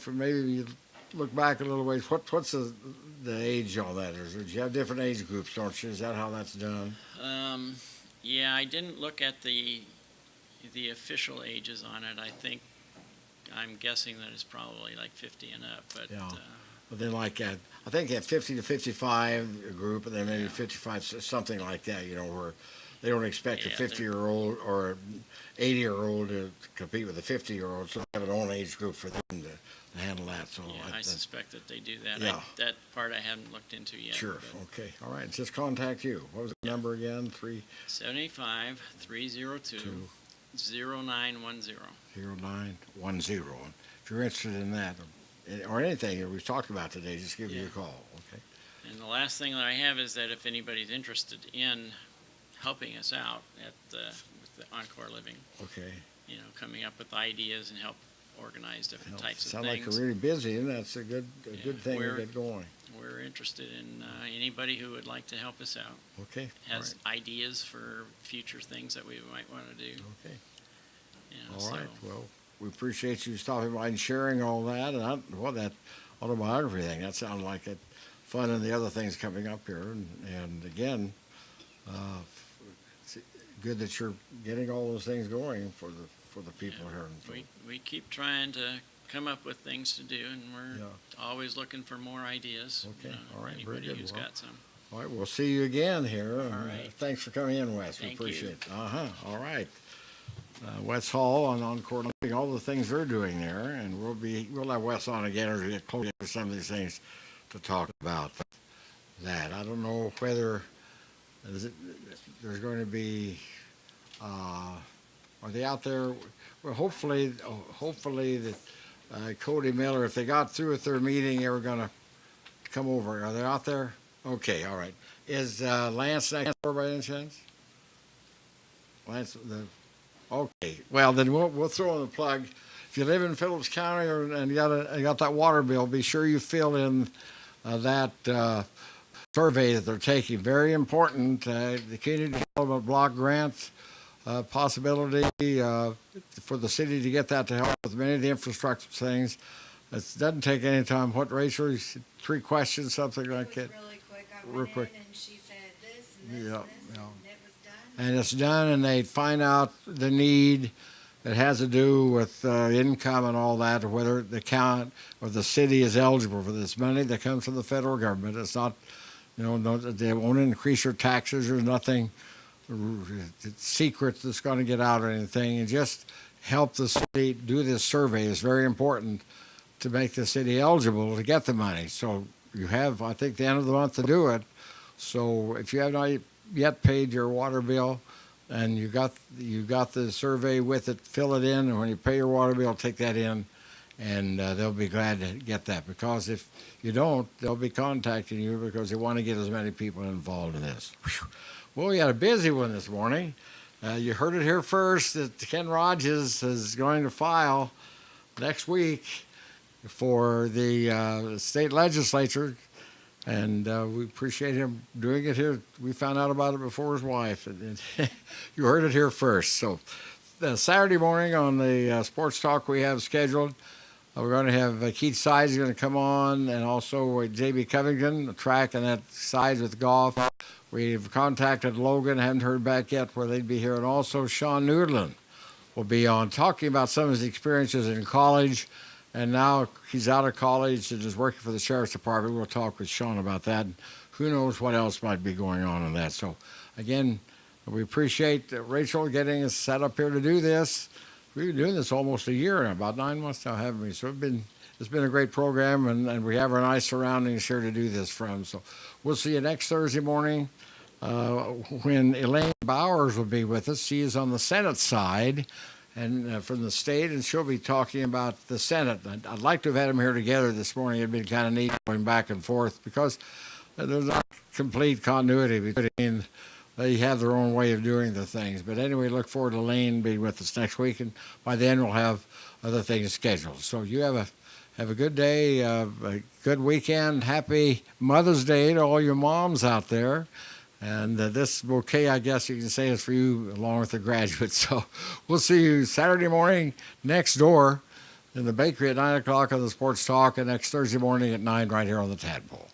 A: maybe you look back a little ways, what's the age on that? You have different age groups, don't you? Is that how that's done?
F: Yeah, I didn't look at the official ages on it. I'm guessing that it's probably like 50 and up, but
A: Yeah. But then I think they have 50 to 55 group, and then maybe
F: Yeah.
A: 55, something like that, where they don't expect a
F: Yeah,
A: 50-year-old or 80-year-old to compete with a 50-year-old, so they have an own age group for them to handle that. So
F: yeah, I suspect that they do that.
A: Yeah.
F: That part I haven't looked into yet.
A: sure.
F: but
A: Okay. All right. Just contact you. What was the number again?
F: 785 302 0910.
A: 0910. If you're interested in that or anything that we've talked about today, just give me
F: Yeah.
A: a call. Okay.
F: And the last thing that I have is that if anybody's interested in helping us out with the Encore Living,
A: Okay.
F: coming up with ideas and help organize different types of
A: Sound like
F: things.
A: you're really busy, and that's a good thing to
F: we're-
A: get going.
F: We're interested in anybody who would like to help us out,
A: Okay. All
F: has ideas for future things that we might want to do.
A: Okay. All
F: So,
A: right. Well, we appreciate you stopping by and sharing all that. And that autobiography thing, that sounded like it fun, and the other things coming up here. And again, it's good that you're getting all those things going for the people here.
F: we keep trying to come up with things to do, and we're
A: Yeah.
F: always looking for more ideas.
A: Okay, all right, very
F: Anybody
A: good.
F: who's
A: Well,
F: got some.
A: All right. We'll see you again here.
F: right.
A: Thanks for coming in, Wes. We
F: Thank you.
A: appreciate it. All right. Wes Hall on Encore Living, all the things they're doing there, and we'll have Wes on again or get closer to some of these things to talk about that. I don't know whether there's going to be. Are they out there? Well, hopefully that Cody Miller, if they got through with their meeting, they were going to come over. Are they out there? Okay, all right. Is Lance next door by any chance? Lance, okay. Well, then we'll throw in the plug. If you live in Phillips County and you got that water bill, be sure you fill in that survey that they're taking. Very important. The community development block grant possibility for the city to get that to help with many of the infrastructure things. It doesn't take any time. What, Rachel? You said 3 questions, something like that.
G: It was really quick. I
A: Real
G: went
A: quick.
G: in and she said this and this
A: Yeah,
G: and this,
A: yeah.
G: and it was done.
A: And it's done, and they find out the need, It has to do with income and all that, or whether the county or the city is eligible for this money that comes from the federal government. It's not, they won't increase your taxes. There's nothing secret that's going to get out or anything. And just help the city do this survey is very important to make the city eligible to get the money. So you have, I think, the end of the month to do it. So if you have not yet paid your water bill, and you got the survey with it, fill it in, and when you pay your water bill, take that in, and they'll be glad to get that. Because if you don't, they'll be contacting you because they want to get as many people involved in this. Whew. Well, we had a busy one this morning. You heard it here first that Ken Rogers is going to file next week for the state legislature. And we appreciate him doing it here. We found out about it before his wife. And you heard it here first. So Saturday morning on the Sports Talk we have scheduled, we're going to have Keith Sides going to come on, and also J.B. Covington, the track, and that Sides with golf. We've contacted Logan, haven't heard back yet where they'd be here. And also Sean Noodlin will be on talking about some of his experiences in college. And now he's out of college and is working for the Sheriff's Department. We'll talk with Sean about that. And who knows what else might be going on in that. So, again, we appreciate Rachel getting us set up here to do this. We've been doing this almost a year, about 9 months now, haven't we? So it's been a great program, and we have our nice surroundings here to do this from. So we'll see you next Thursday morning when Elaine Bowers will be with us. She is on the Senate side and from the state, and she'll be talking about the Senate. I'd like to have had them here together this morning. It'd been kind of neat going back and forth because there's not complete continuity between. They have their own way of doing the things. But anyway, look forward to Lane being with us next week, and by then we'll have other things scheduled. So you have a good day, a good weekend. Happy Mother's Day to all your moms out there. And this bouquet, I guess you can say, is for you along with the graduates. So we'll see you Saturday morning next door in the bakery at 9 o'clock on the Sports Talk, and next Thursday morning at 9 right here on the Tadpoll.